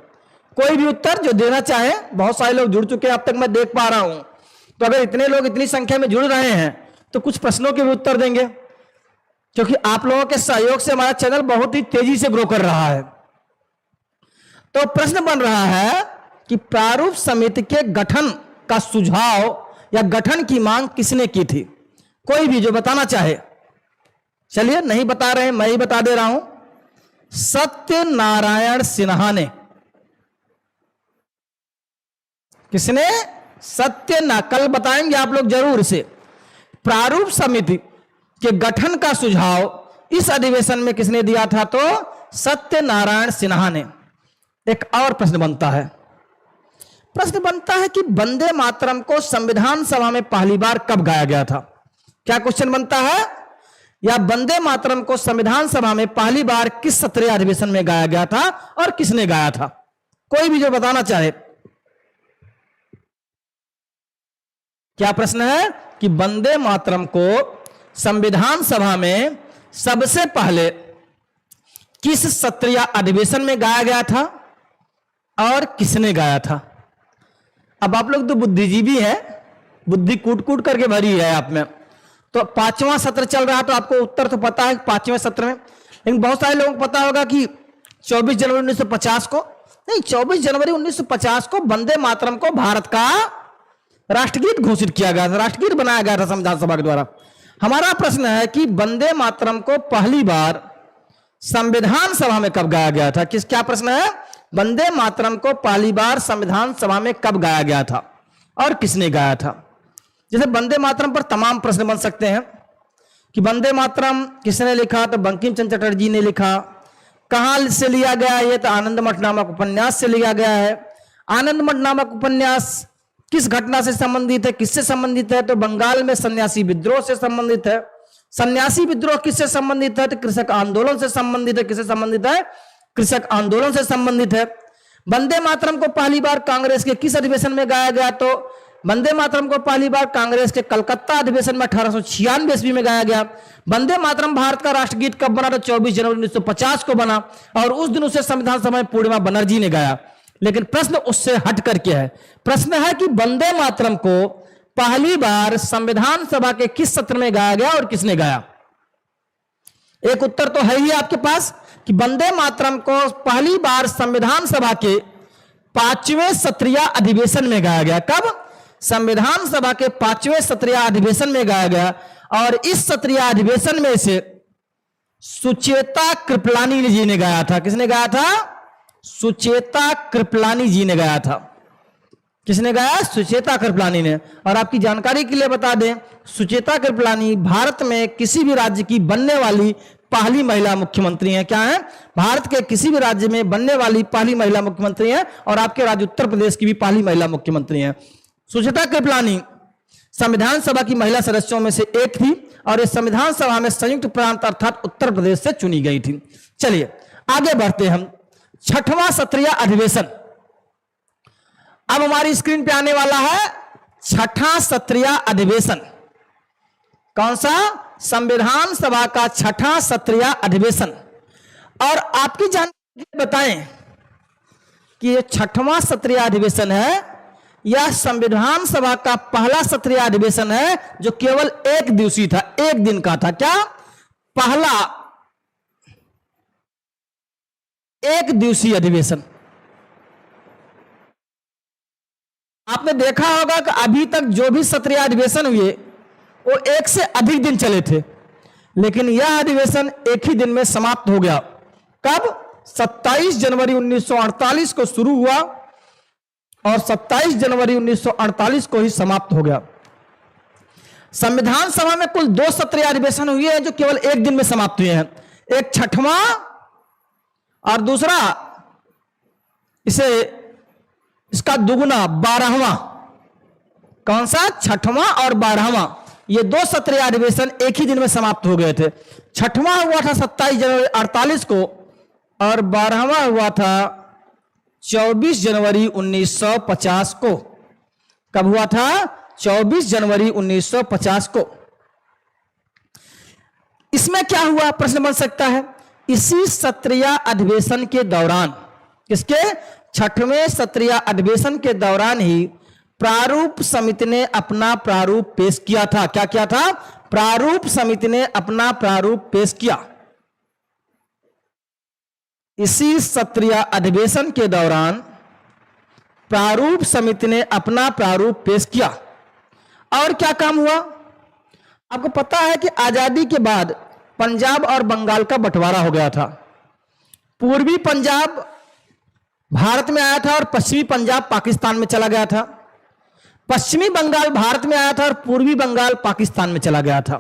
Speaker 1: कोई भी उत्तर जो देना चाहे, बहुत सारे लोग जुड़ चुके हैं अब तक मैं देख पा रहा हूं। तो अगर इतने लोग इतनी संख्या में जुड़ रहे हैं तो कुछ प्रश्नों के भी उत्तर देंगे, क्योंकि आप लोगों के सहयोग से हमारा चैनल बहुत ही तेजी से ग्रो कर रहा है। तो प्रश्न बन रहा है कि प्रारूप समिति के गठन का सुझाव या गठन की मांग किसने की थी? कोई भी जो बताना चाहे। चलिए, नहीं बता रहे हैं, मैं ही बता दे रहा हूं, सत्यनारायण सिन्हा ने। किसने? कल बताएंगे आप लोग जरूर से। प्रारूप समिति के गठन का सुझाव इस अधिवेशन में किसने दिया था? तो सत्यनारायण सिन्हा ने। एक और प्रश्न बनता है, कि वंदे मातरम को संविधान सभा में पहली बार कब गाया गया था? क्या क्वेश्चन बनता है? या वंदे मातरम को संविधान सभा में पहली बार किस सत्रीय अधिवेशन में गाया गया था और किसने गाया था? कोई भी जो बताना चाहे। क्या प्रश्न है कि वंदे मातरम को संविधान सभा में सबसे पहले किस सत्रीय अधिवेशन में गाया गया था और किसने गाया था? अब आप लोग तो बुद्धिजीवी हैं, बुद्धि कूट कूट करके भरी है आप में। तो 5वां सत्र चल रहा है, तो आपको उत्तर तो पता है 5वें सत्र में। लेकिन बहुत सारे लोगों को पता होगा कि 24 जनवरी 1950 को, नहीं, 24 जनवरी 1950 को वंदे मातरम को भारत का राष्ट्रगीत घोषित किया गया था, राष्ट्रगीत बनाया गया था संविधान सभा के द्वारा। हमारा प्रश्न है कि वंदे मातरम को पहली बार संविधान सभा में कब गाया गया था? क्या प्रश्न है? वंदे मातरम को पहली बार संविधान सभा में कब गाया गया था और किसने गाया था? जैसे वंदे मातरम पर तमाम प्रश्न बन सकते हैं कि वंदे मातरम किसने लिखा? तो बंकिम चंद्र चटर्जी ने लिखा। कहां से लिया गया? ये तो आनंद मठ नामक उपन्यास से लिया गया है। आनंद मठ नामक उपन्यास किस घटना से संबंधित है, किससे संबंधित है? तो बंगाल में सन्यासी विद्रोह से संबंधित है। सन्यासी विद्रोह किससे संबंधित है? तो कृषक आंदोलन से संबंधित है। किससे संबंधित है? कृषक आंदोलन से संबंधित है। वंदे मातरम को पहली बार कांग्रेस के किस अधिवेशन में गाया गया? तो वंदे मातरम को पहली बार कांग्रेस के कलकत्ता अधिवेशन में 1896 ईस्वी में गाया गया। वंदे मातरम भारत का राष्ट्रगीत कब बना? तो 24 जनवरी 1950 को बना, और उस दिन उसे संविधान सभा में पूर्णिमा बनर्जी ने गाया। लेकिन प्रश्न उससे हट करके है। प्रश्न है कि वंदे मातरम को पहली बार संविधान सभा के किस सत्र में गाया गया और किसने गाया? एक उत्तर तो है ही आपके पास कि वंदे मातरम को पहली बार संविधान सभा के 5वें सत्रीय अधिवेशन में गाया गया। कब? संविधान सभा के 5वें सत्रीय अधिवेशन में गाया गया। और इस सत्रीय अधिवेशन में से सुचेता कृपलानी जी ने गाया था। किसने गाया था? सुचेता कृपलानी जी ने गाया था। किसने गाया? सुचेता कृपलानी ने। और आपकी जानकारी के लिए बता दें, सुचेता कृपलानी भारत में किसी भी राज्य की बनने वाली पहली महिला मुख्यमंत्री हैं। क्या है? भारत के किसी भी राज्य में बनने वाली पहली महिला मुख्यमंत्री हैं, और आपके राज्य उत्तर प्रदेश की भी पहली महिला मुख्यमंत्री हैं। सुचेता कृपलानी संविधान सभा की महिला सदस्यों में से एक थी, और इस संविधान सभा में संयुक्त प्रांत अर्थात उत्तर प्रदेश से चुनी गई थी। चलिए आगे बढ़ते हम। 6वां सत्रीय अधिवेशन अब हमारी स्क्रीन पे आने वाला है। 6ठा सत्रीय अधिवेशन कौन सा? संविधान सभा का छठा सत्रीय अधिवेशन। और आपकी जानकारी बताएं कि ये छठवां सत्रीय अधिवेशन है या संविधान सभा का पहला सत्रीय अधिवेशन है जो केवल एक दिवसीय था, एक दिन का था। क्या? पहला एक दिवसीय अधिवेशन। आपने देखा होगा कि अभी तक जो भी सत्रीय अधिवेशन हुए वो एक से अधिक दिन चले थे, लेकिन यह अधिवेशन एक ही दिन में समाप्त हो गया। कब? 27 जनवरी 1948 को शुरू हुआ और 27 जनवरी 1948 को ही समाप्त हो गया। संविधान सभा में कुल 2 सत्रीय अधिवेशन हुए हैं जो केवल एक दिन में समाप्त हुए हैं, एक छठवां और दूसरा इसका दुगुना 12वां। कौन सा? छठवां और 12वां। ये 2 सत्रीय अधिवेशन एक ही दिन में समाप्त हो गए थे। छठवां हुआ था 27 जनवरी 48 को और 12वां हुआ था 24 जनवरी 1950 को। कब हुआ था? 24 जनवरी 1950 को। इसमें क्या हुआ? प्रश्न बन सकता है। इसी सत्रीय अधिवेशन के दौरान, किसके? छठवें सत्रीय अधिवेशन के दौरान ही प्रारूप समिति ने अपना प्रारूप पेश किया था। क्या किया था? प्रारूप समिति ने अपना प्रारूप पेश किया। इसी सत्रीय अधिवेशन के दौरान प्रारूप समिति ने अपना प्रारूप पेश किया। और क्या काम हुआ? आपको पता है कि आजादी के बाद पंजाब और बंगाल का बंटवारा हो गया था। पूर्वी पंजाब भारत में आया था और पश्चिमी पंजाब पाकिस्तान में चला गया था। पश्चिमी बंगाल भारत में आया था और पूर्वी बंगाल पाकिस्तान में चला गया था।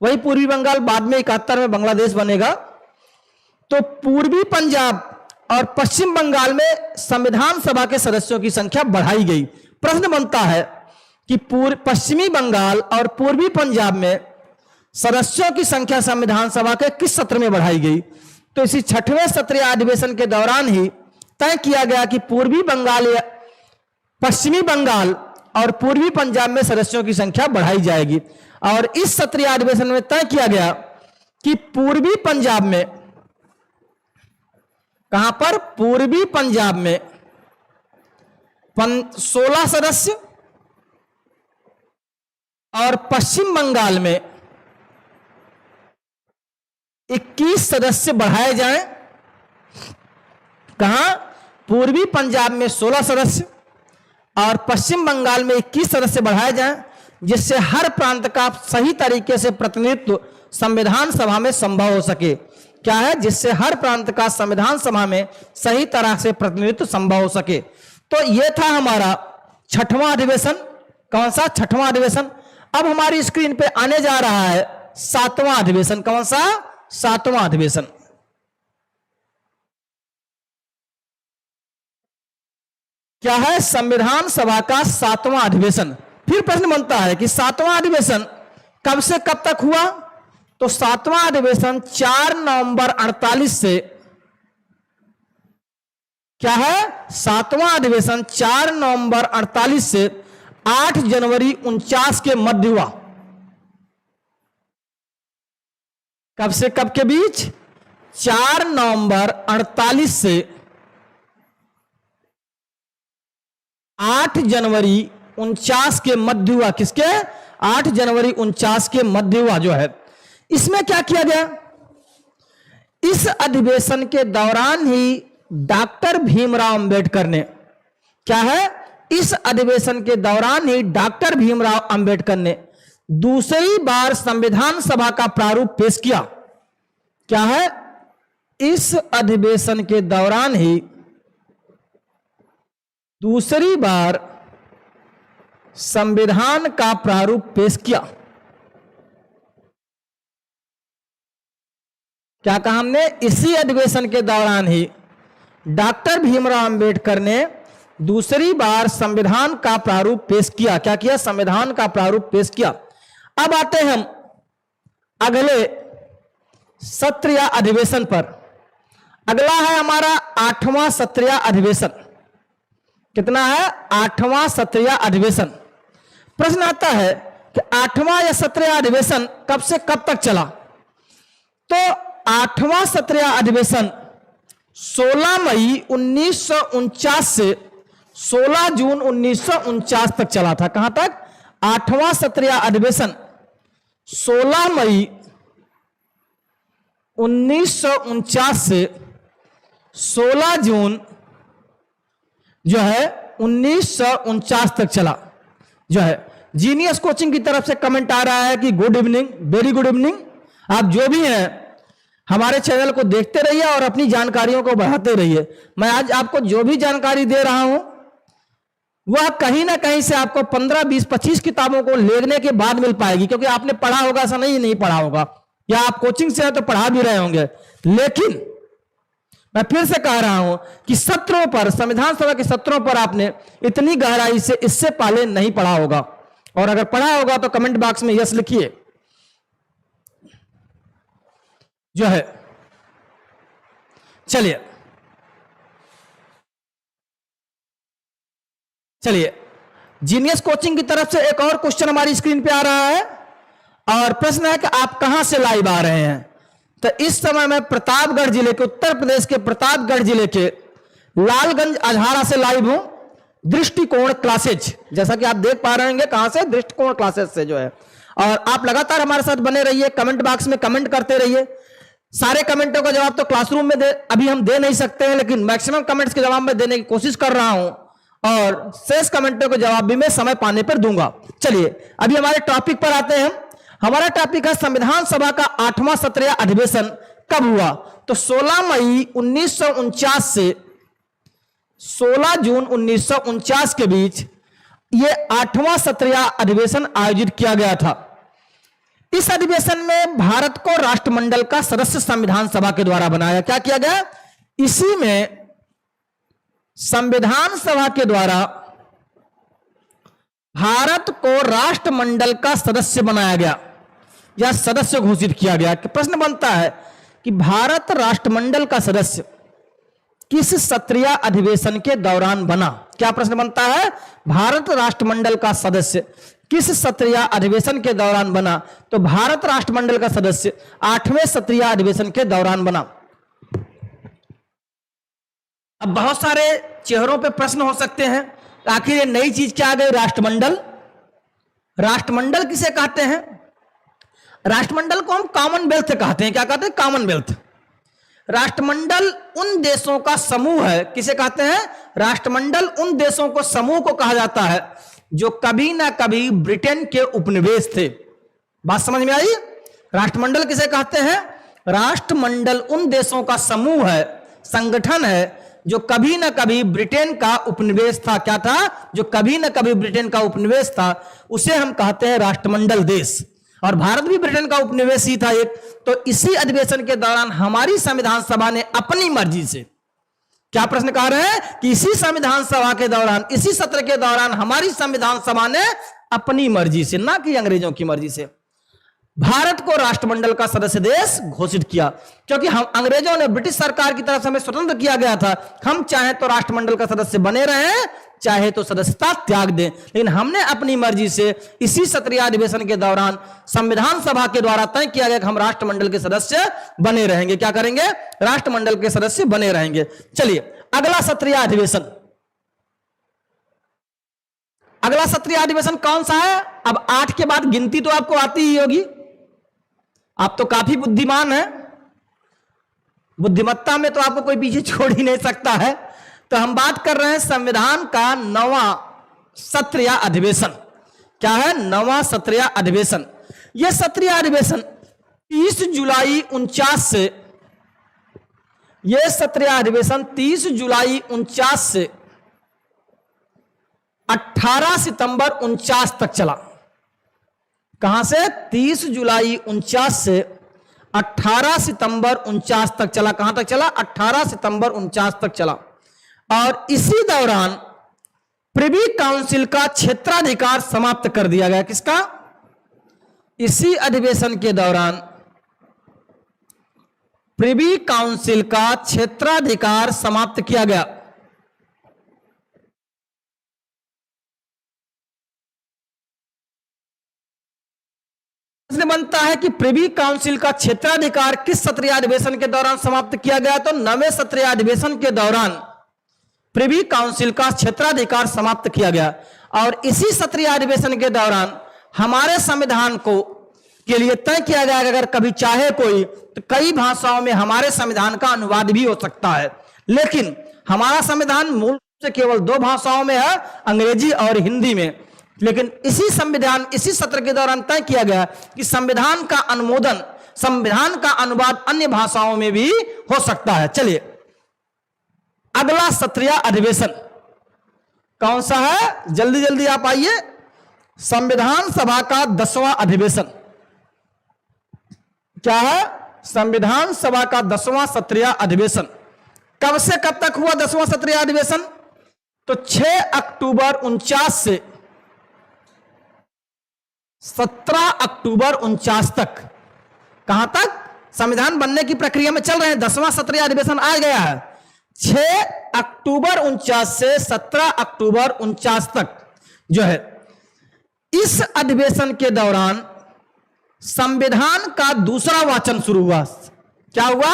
Speaker 1: वही पूर्वी बंगाल बाद में 71 में बांग्लादेश बनेगा। तो पूर्वी पंजाब और पश्चिम बंगाल में संविधान सभा के सदस्यों की संख्या बढ़ाई गई। प्रश्न बनता है कि पश्चिमी बंगाल और पूर्वी पंजाब में सदस्यों की संख्या संविधान सभा के किस सत्र में बढ़ाई गई? तो इसी छठवें सत्रीय अधिवेशन के दौरान ही तय किया गया कि पूर्वी बंगाल या पश्चिमी बंगाल और पूर्वी पंजाब में सदस्यों की संख्या बढ़ाई जाएगी। और इस सत्रीय अधिवेशन में तय किया गया कि पूर्वी पंजाब में, कहां पर? पूर्वी पंजाब में 16 सदस्य और पश्चिम बंगाल में 21 सदस्य बढ़ाए जाएं। कहां? पूर्वी पंजाब में 16 सदस्य और पश्चिम बंगाल में 21 सदस्य बढ़ाए जाएं, जिससे हर प्रांत का सही तरीके से प्रतिनिधित्व संविधान सभा में संभव हो सके। क्या है? जिससे हर प्रांत का संविधान सभा में सही तरह से प्रतिनिधित्व संभव हो सके। तो यह था हमारा छठवां अधिवेशन। कौन सा? छठवां अधिवेशन। अब हमारी स्क्रीन पे आने जा रहा है 7वां अधिवेशन। कौन सा? 7वां अधिवेशन। क्या है? संविधान सभा का 7वां अधिवेशन। फिर प्रश्न बनता है कि 7वां अधिवेशन कब से कब तक हुआ? तो 7वां अधिवेशन 4 नवंबर 48 से, क्या है? 7वां अधिवेशन 4 नवंबर 48 से 8 जनवरी 49 के मध्य हुआ। कब से कब के बीच? 4 नवंबर 48 से 8 जनवरी 49 के मध्य हुआ। किसके? 8 जनवरी 49 के मध्य हुआ जो है। इसमें क्या किया गया? इस अधिवेशन के दौरान ही डॉक्टर भीमराव अंबेडकर ने, क्या है? इस अधिवेशन के दौरान ही डॉक्टर भीमराव अंबेडकर ने दूसरी बार संविधान सभा का प्रारूप पेश किया। क्या है? इस अधिवेशन के दौरान ही दूसरी बार संविधान का प्रारूप पेश किया। क्या कहा हमने? इसी अधिवेशन के दौरान ही डॉक्टर भीमराव अंबेडकर ने दूसरी बार संविधान का प्रारूप पेश किया। क्या किया? संविधान का प्रारूप पेश किया। अब आते हैं हम अगले सत्रीय अधिवेशन पर। अगला है हमारा 8वां सत्रीय अधिवेशन। कितना है? 8वां सत्रीय अधिवेशन। प्रश्न आता है कि 8वां या 17वां अधिवेशन कब से कब तक चला। तो 8वां 17वां अधिवेशन 16 मई 1949 से 16 जून 1949 तक चला था। कहां तक? 8वां 17वां अधिवेशन 16 मई 1949 से 16 जून जो है 1949 तक चला। जो है जीनियस कोचिंग की तरफ से कमेंट आ रहा है कि good evening, very good evening. आप जो भी हैं हमारे चैनल को देखते रहिए और अपनी जानकारियों को बढ़ाते रहिए। मैं आज आपको जो भी जानकारी दे रहा हूं वह कहीं ना कहीं से आपको 15, 20, 25 किताबों को लेने के बाद मिल पाएगी, क्योंकि आपने पढ़ा होगा ऐसा नहीं पढ़ा होगा, या आप कोचिंग से हैं तो पढ़ा भी रहे होंगे। लेकिन मैं फिर से कह रहा हूं कि सत्रों पर, संविधान सभा के सत्रों पर आपने इतनी गहराई से इससे पहले नहीं पढ़ा होगा, और अगर पढ़ा होगा तो कमेंट बॉक्स में यस लिखिए। जो है चलिए जीनियस कोचिंग की तरफ से एक और क्वेश्चन हमारी स्क्रीन पे आ रहा है, और प्रश्न है कि आप कहां से लाइव आ रहे हैं। तो इस समय मैं प्रतापगढ़ जिले के, उत्तर प्रदेश के प्रतापगढ़ जिले के लालगंज अजहारा से लाइव हूं, दृष्टिकोण क्लासेज। जैसा कि आप देख पा रहे होंगे, कहां से? दृष्टिकोण क्लासेज से जो है। और आप लगातार हमारे साथ बने रहिए, कमेंट बॉक्स में कमेंट करते रहिए। सारे कमेंटों का जवाब तो क्लासरूम में अभी हम दे नहीं सकते हैं, लेकिन मैक्सिमम कमेंट्स के जवाब में देने की कोशिश कर रहा हूं, और शेष कमेंटों के जवाब भी मैं समय पाने पर दूंगा। चलिए अभी हमारे टॉपिक पर आते हैं। हमारा टॉपिक है संविधान सभा का 8वां 17वां अधिवेशन कब हुआ। तो 16 मई 1949 से 16 जून 1949 के बीच यह 8वां 17वां अधिवेशन आयोजित किया गया था। इस अधिवेशन में भारत को राष्ट्रमंडल का सदस्य संविधान सभा के द्वारा बनाया। क्या किया गया? इसी में संविधान सभा के द्वारा भारत को राष्ट्रमंडल का सदस्य बनाया गया या सदस्य घोषित किया गया। प्रश्न बनता है कि भारत राष्ट्रमंडल का सदस्य किस 17वां अधिवेशन के दौरान बना। क्या प्रश्न बनता है? भारत राष्ट्रमंडल का सदस्य किस 17वां अधिवेशन के दौरान बना। तो भारत राष्ट्रमंडल का सदस्य 8वें 17वां अधिवेशन के दौरान बना। अब बहुत सारे चेहरों पे प्रश्न हो सकते हैं, आखिर ये नई चीज क्या आ गई? राष्ट्रमंडल। राष्ट्रमंडल किसे कहते हैं? राष्ट्रमंडल को हम कॉमनवेल्थ कहते हैं। क्या कहते हैं? कॉमनवेल्थ। राष्ट्रमंडल उन देशों का समूह है। किसे कहते हैं? राष्ट्रमंडल उन देशों को समूह को कहा जाता है जो कभी ना कभी ब्रिटेन के उपनिवेश थे। बात समझ में आई? राष्ट्रमंडल किसे कहते हैं? राष्ट्रमंडल उन देशों का समूह है, संगठन है जो कभी ना कभी ब्रिटेन का उपनिवेश था। क्या था? जो कभी ना कभी ब्रिटेन का उपनिवेश था, उसे हम कहते हैं राष्ट्रमंडल देश। और भारत भी ब्रिटेन का उपनिवेश ही था एक। तो इसी अधिवेशन के दौरान हमारी संविधान सभा ने अपनी मर्जी से, क्या प्रश्न कह रहे हैं कि इसी संविधान सभा के दौरान, इसी सत्र के दौरान हमारी संविधान सभा ने अपनी मर्जी से, ना कि अंग्रेजों की मर्जी से, भारत को राष्ट्रमंडल का सदस्य देश घोषित किया। क्योंकि हम, अंग्रेजों ने, ब्रिटिश सरकार की तरफ से हमें स्वतंत्र किया गया था। हम चाहे तो राष्ट्रमंडल का सदस्य बने रहें, चाहे तो सदस्यता त्याग दें, लेकिन हमने अपनी मर्जी से इसी 17वां अधिवेशन के दौरान संविधान सभा के द्वारा तय किया गया कि हम राष्ट्रमंडल के सदस्य बने रहेंगे। क्या करेंगे? राष्ट्रमंडल के सदस्य बने रहेंगे। चलिए अगला 17वां अधिवेशन, अगला 17वां अधिवेशन कौन सा है? अब 8 के बाद गिनती तो आपको आती ही होगी, आप तो काफी बुद्धिमान हैं, बुद्धिमत्ता में तो आपको कोई पीछे छोड़ ही नहीं सकता है। तो हम बात कर रहे हैं संविधान का 9वां 17वां अधिवेशन। क्या है? 9वां 17वां अधिवेशन। यह 17वां अधिवेशन 30 जुलाई 49 से, यह 17वां अधिवेशन 30 जुलाई 49 से 18 सितंबर 49 तक चला। कहां से? 30 जुलाई 49 से 18 सितंबर 49 तक चला। कहां तक चला? 18 सितंबर 49 तक चला। और इसी दौरान प्रिवी काउंसिल का क्षेत्राधिकार समाप्त कर दिया गया। किसका? इसी अधिवेशन के दौरान प्रिवी काउंसिल का क्षेत्राधिकार समाप्त किया गया। प्रश्न बनता है कि प्रिवी काउंसिल का क्षेत्राधिकार किस सत्रीय अधिवेशन के दौरान समाप्त किया गया? तो 9वें सत्रीय अधिवेशन के दौरान प्रिवी काउंसिल का क्षेत्राधिकार समाप्त किया गया। और इसी सत्रीय अधिवेशन के दौरान हमारे संविधान को के लिए तय किया गया कि अगर कभी चाहे कोई तो कई भाषाओं में हमारे संविधान का अनुवाद भी हो सकता है, लेकिन हमारा संविधान मूल रूप से केवल 2 भाषाओं में है, अंग्रेजी और हिंदी में। लेकिन इसी सत्र के दौरान तय किया गया कि संविधान का अनुमोदन, संविधान का अनुवाद अन्य भाषाओं में भी हो सकता है। चलिए अगला सत्रीय अधिवेशन कौन सा है? जल्दी जल्दी आप आइए। संविधान सभा का 10वां अधिवेशन क्या है? संविधान सभा का 10वां सत्रीय अधिवेशन कब से कब तक हुआ? 10वां सत्रीय अधिवेशन तो 6 अक्टूबर 49 से 17 अक्टूबर 49 तक। कहां तक? संविधान बनने की प्रक्रिया में चल रहे हैं, 10वां सत्रीय अधिवेशन आ गया है। 6 अक्टूबर 49 से 17 अक्टूबर 49 तक जो है, इस अधिवेशन के दौरान संविधान का दूसरा वाचन शुरू हुआ। क्या हुआ?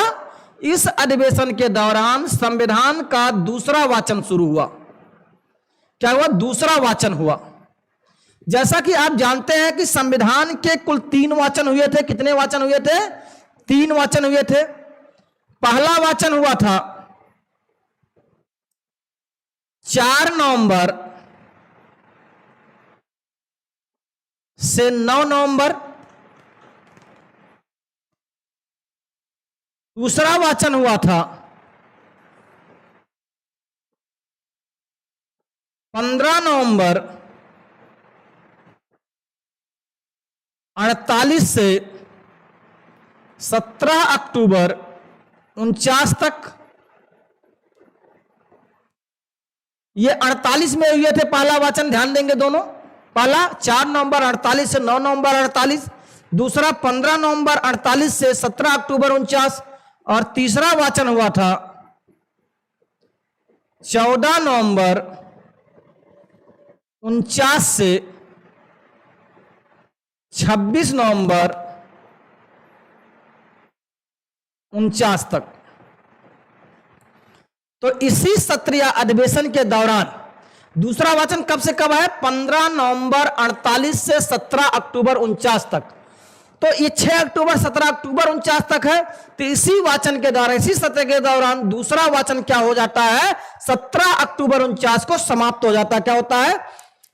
Speaker 1: इस अधिवेशन के दौरान संविधान का दूसरा वाचन शुरू हुआ। क्या हुआ? दूसरा वाचन हुआ। जैसा कि आप जानते हैं कि संविधान के कुल 3 वाचन हुए थे। कितने वाचन हुए थे? 3 वाचन हुए थे। पहला वाचन हुआ था 4 नवंबर से 9 नवंबर। दूसरा वाचन हुआ था 15 नवंबर 48 से 17 अक्टूबर 49 तक। ये 48 में हुए थे पहला वाचन, ध्यान देंगे दोनों। पहला 4 नवंबर 48 से 9 नवंबर 48, दूसरा 15 नवंबर 48 से 17 अक्टूबर 49, और तीसरा वाचन हुआ था 14 नवंबर 49 से 26 नवंबर 49 तक। तो इसी सत्रीय अधिवेशन के दौरान दूसरा वाचन कब से कब है? 15 नवंबर 48 से 17 अक्टूबर 49 तक। तो ये 6 अक्टूबर 17 अक्टूबर 49 तक है। तो इसी वाचन के दौरान, इसी सत्र के दौरान दूसरा वाचन क्या हो जाता है? 17 अक्टूबर 49 को समाप्त हो जाता है। क्या होता है?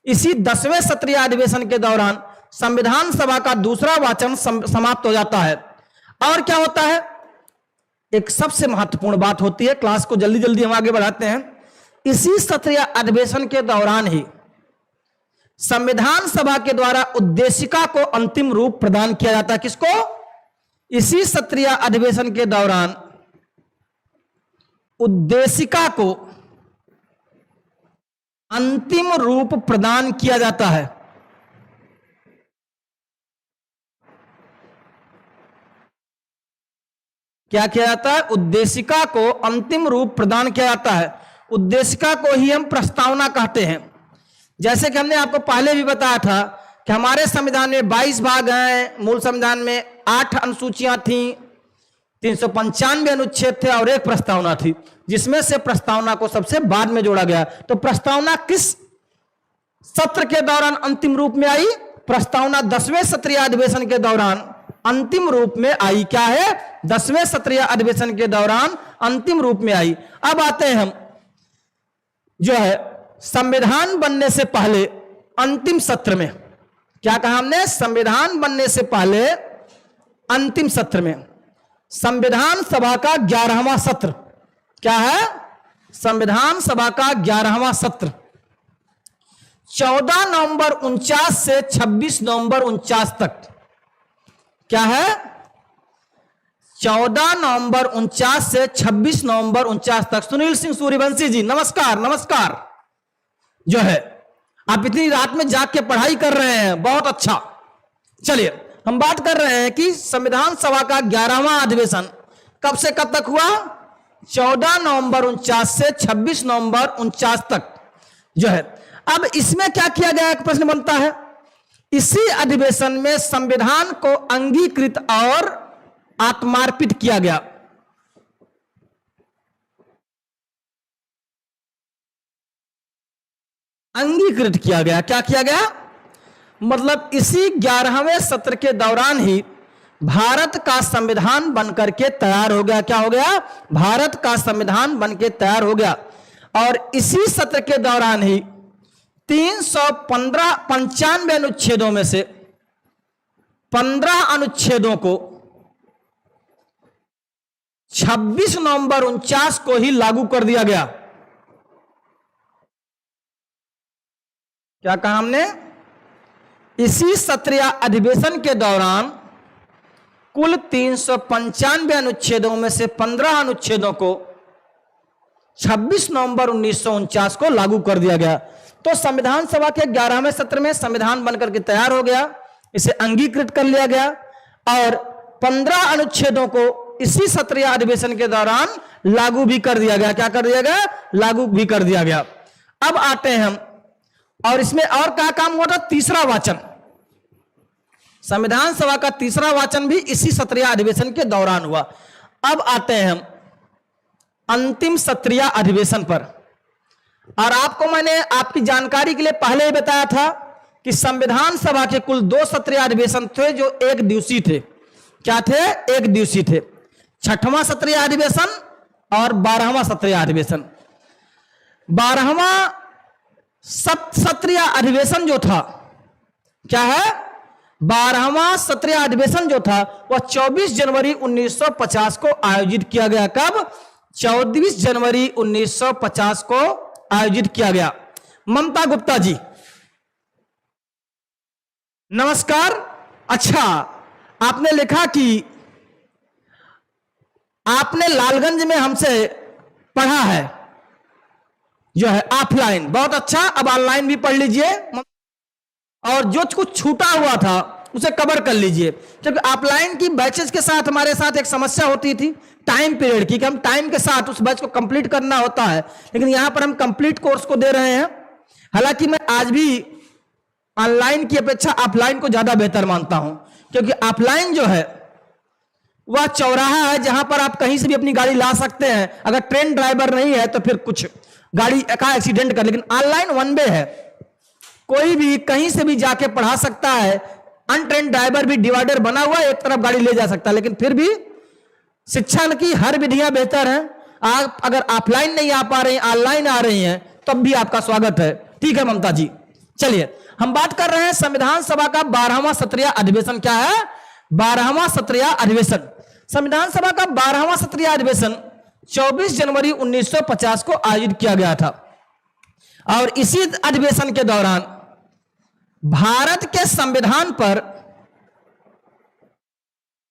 Speaker 1: इसी 10वें सत्रीय अधिवेशन के दौरान संविधान सभा का दूसरा वाचन समाप्त हो जाता है। और क्या होता है? एक सबसे महत्वपूर्ण बात होती है, क्लास को जल्दी जल्दी हम आगे बढ़ाते हैं। इसी सत्रीय अधिवेशन के दौरान ही संविधान सभा के द्वारा उद्देशिका को अंतिम रूप प्रदान किया जाता है। किसको? इसी सत्रीय अधिवेशन के दौरान उद्देशिका को अंतिम रूप प्रदान किया जाता है। क्या किया जाता है? उद्देशिका को अंतिम रूप प्रदान किया जाता है। उद्देशिका को ही हम प्रस्तावना कहते हैं। जैसे कि हमने आपको पहले भी बताया था कि हमारे संविधान में 22 भाग हैं। मूल संविधान में 8 अनुसूचियां थी, 395 अनुच्छेद थे और 1 प्रस्तावना थी, जिसमें से प्रस्तावना को सबसे बाद में जोड़ा गया। तो प्रस्तावना किस सत्र के दौरान अंतिम रूप में आई? प्रस्तावना 10वें सत्रीय अधिवेशन के दौरान अंतिम रूप में आई। क्या है? 10वें सत्रीय अधिवेशन के दौरान अंतिम रूप में आई। अब आते हैं हम जो है संविधान बनने से पहले अंतिम सत्र में। क्या कहा हमने? संविधान बनने से पहले अंतिम सत्र में संविधान सभा का 11वां सत्र। क्या है? संविधान सभा का 11वां सत्र 14 नवंबर 49 से 26 नवंबर 49 तक। क्या है? 14 नवंबर 49 से 26 नवंबर 49 तक। सुनील सिंह सूर्यवंशी जी नमस्कार। नमस्कार। जो है आप इतनी रात में जाग के पढ़ाई कर रहे हैं, बहुत अच्छा। चलिए हम बात कर रहे हैं कि संविधान सभा का 11वां अधिवेशन कब से कब तक हुआ? 14 नवंबर 49 से 26 नवंबर 49 तक जो है। अब इसमें क्या किया गया? एक प्रश्न बनता है इसी अधिवेशन में संविधान को अंगीकृत और आत्मार्पित किया गया। अंगीकृत किया गया, क्या किया गया? मतलब इसी 11वें सत्र के दौरान ही भारत का संविधान बनकर के तैयार हो गया। क्या हो गया? भारत का संविधान बनकर तैयार हो गया। और इसी सत्र के दौरान ही 395 अनुच्छेदों में से 15 अनुच्छेदों को 26 नवंबर 49 को ही लागू कर दिया गया। क्या कहा हमने? इसी सत्र या अधिवेशन के दौरान कुल 395 अनुच्छेदों में से 15 अनुच्छेदों को 26 नवंबर 1949 को लागू कर दिया गया। तो संविधान सभा के 11वें सत्र में संविधान बनकर के तैयार हो गया, इसे अंगीकृत कर लिया गया और 15 अनुच्छेदों को इसी सत्र या अधिवेशन के दौरान लागू भी कर दिया गया। क्या कर दिया गया? लागू भी कर दिया गया। अब आते हैं हम, और इसमें और क्या काम हुआ था? तीसरा वाचन। संविधान सभा का तीसरा वाचन भी इसी सत्र या अधिवेशन के दौरान हुआ। अब आते हैं हम अंतिम सत्र या अधिवेशन पर। और आपको मैंने आपकी जानकारी के लिए पहले ही बताया था कि संविधान सभा के कुल 2 सत्र या अधिवेशन थे जो एक दिवसीय थे। क्या थे? एक दिवसीय थे। 6वां सत्र या अधिवेशन और 12वां सत्र या अधिवेशन। 12वां सत्र या अधिवेशन जो था, क्या है? 12वां सत्र या अधिवेशन जो था वह 24 जनवरी 1950 को आयोजित किया गया। कब? 24 जनवरी 1950 को आयोजित किया गया। ममता गुप्ता जी नमस्कार। अच्छा, आपने लिखा कि आपने लालगंज में हमसे पढ़ा है जो है ऑफलाइन। बहुत अच्छा, अब ऑनलाइन भी पढ़ लीजिए और जो कुछ छूटा हुआ था उसे कवर कर लीजिए, क्योंकि ऑफलाइन की बैचेस के साथ हमारे साथ एक समस्या होती थी टाइम पीरियड की, कि हम टाइम के साथ उस बैच को कंप्लीट करना होता है, लेकिन यहां पर हम कंप्लीट कोर्स को दे रहे हैं। हालांकि मैं आज भी ऑनलाइन की अपेक्षा ऑफलाइन को ज्यादा बेहतर मानता हूं, क्योंकि ऑफलाइन जो है वह चौराहा है जहां पर आप कहीं से भी अपनी गाड़ी ला सकते हैं। अगर ट्रेन ड्राइवर नहीं है तो फिर कुछ गाड़ी का एक्सीडेंट कर, लेकिन ऑनलाइन वन वे है, कोई भी कहीं से भी जाके पढ़ा सकता है। अनट्रेन ड्राइवर भी डिवाइडर बना हुआ है, एक तरफ गाड़ी ले जा सकता है, लेकिन फिर भी शिक्षा की हर विधियां बेहतर हैं। आप अगर ऑफलाइन नहीं आ पा रहे हैं, ऑनलाइन आ रही हैं, तब भी आपका स्वागत है। ठीक है ममता जी, चलिए हम बात कर रहे हैं संविधान सभा का 12वां सत्र या अधिवेशन। क्या है? 12वां सत्र या अधिवेशन। संविधान सभा का 12वां सत्र या अधिवेशन 24 जनवरी 1950 को आयोजित किया गया था। और इसी अधिवेशन के दौरान भारत के संविधान पर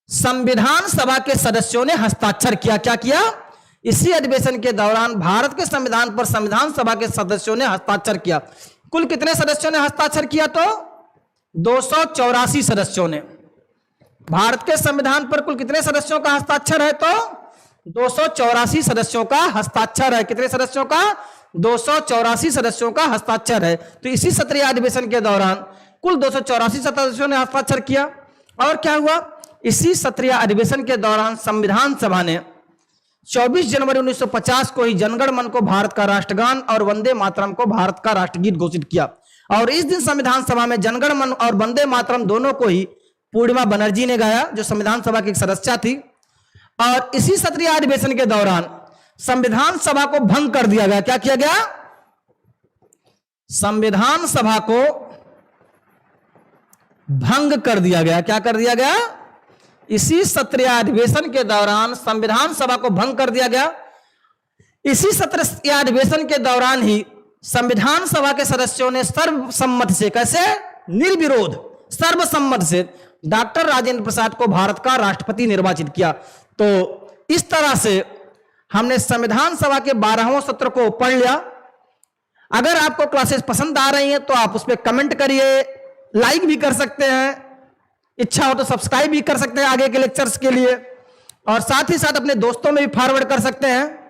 Speaker 1: संविधान सभा के सदस्यों ने हस्ताक्षर किया। क्या किया? इसी अधिवेशन के दौरान भारत के संविधान पर संविधान सभा के सदस्यों ने हस्ताक्षर किया। कुल कितने सदस्यों ने हस्ताक्षर किया? तो 284 सदस्यों ने। भारत के संविधान पर कुल कितने सदस्यों का हस्ताक्षर है? तो 284 सदस्यों का हस्ताक्षर है। कितने सदस्यों का? 284 सदस्यों का हस्ताक्षर है। तो इसी सत्र या अधिवेशन के दौरान कुल 284 सदस्यों ने हस्ताक्षर किया। और क्या हुआ? इसी सत्र या अधिवेशन के दौरान संविधान सभा ने 24 जनवरी 1950 को ही जनगण मन को भारत का राष्ट्रगान और वंदे मातरम को भारत का राष्ट्रगीत घोषित किया। और इस दिन संविधान सभा में जनगण मन और वंदे मातरम दोनों को ही पूर्णिमा बनर्जी ने गाया, जो संविधान सभा की एक सदस्य थी। और इसी सत्र या अधिवेशन के दौरान संविधान सभा को भंग कर दिया गया। क्या किया गया? संविधान सभा को भंग कर दिया गया। क्या कर दिया गया? इसी सत्र या अधिवेशन के दौरान संविधान सभा को भंग कर दिया गया। इसी सत्र या अधिवेशन के दौरान ही संविधान सभा के सदस्यों ने सर्वसम्मत से, कैसे? निर्विरोध सर्वसम्मत से डॉक्टर राजेंद्र प्रसाद को भारत का राष्ट्रपति निर्वाचित किया। तो इस तरह से हमने संविधान सभा के 12वें सत्र को पढ़ लिया। अगर आपको क्लासेस पसंद आ रही हैं तो आप उस पर कमेंट करिए, लाइक भी कर सकते हैं, इच्छा हो तो सब्सक्राइब भी कर सकते हैं आगे के लेक्चर्स के लिए, और साथ ही साथ अपने दोस्तों में भी फॉरवर्ड कर सकते हैं।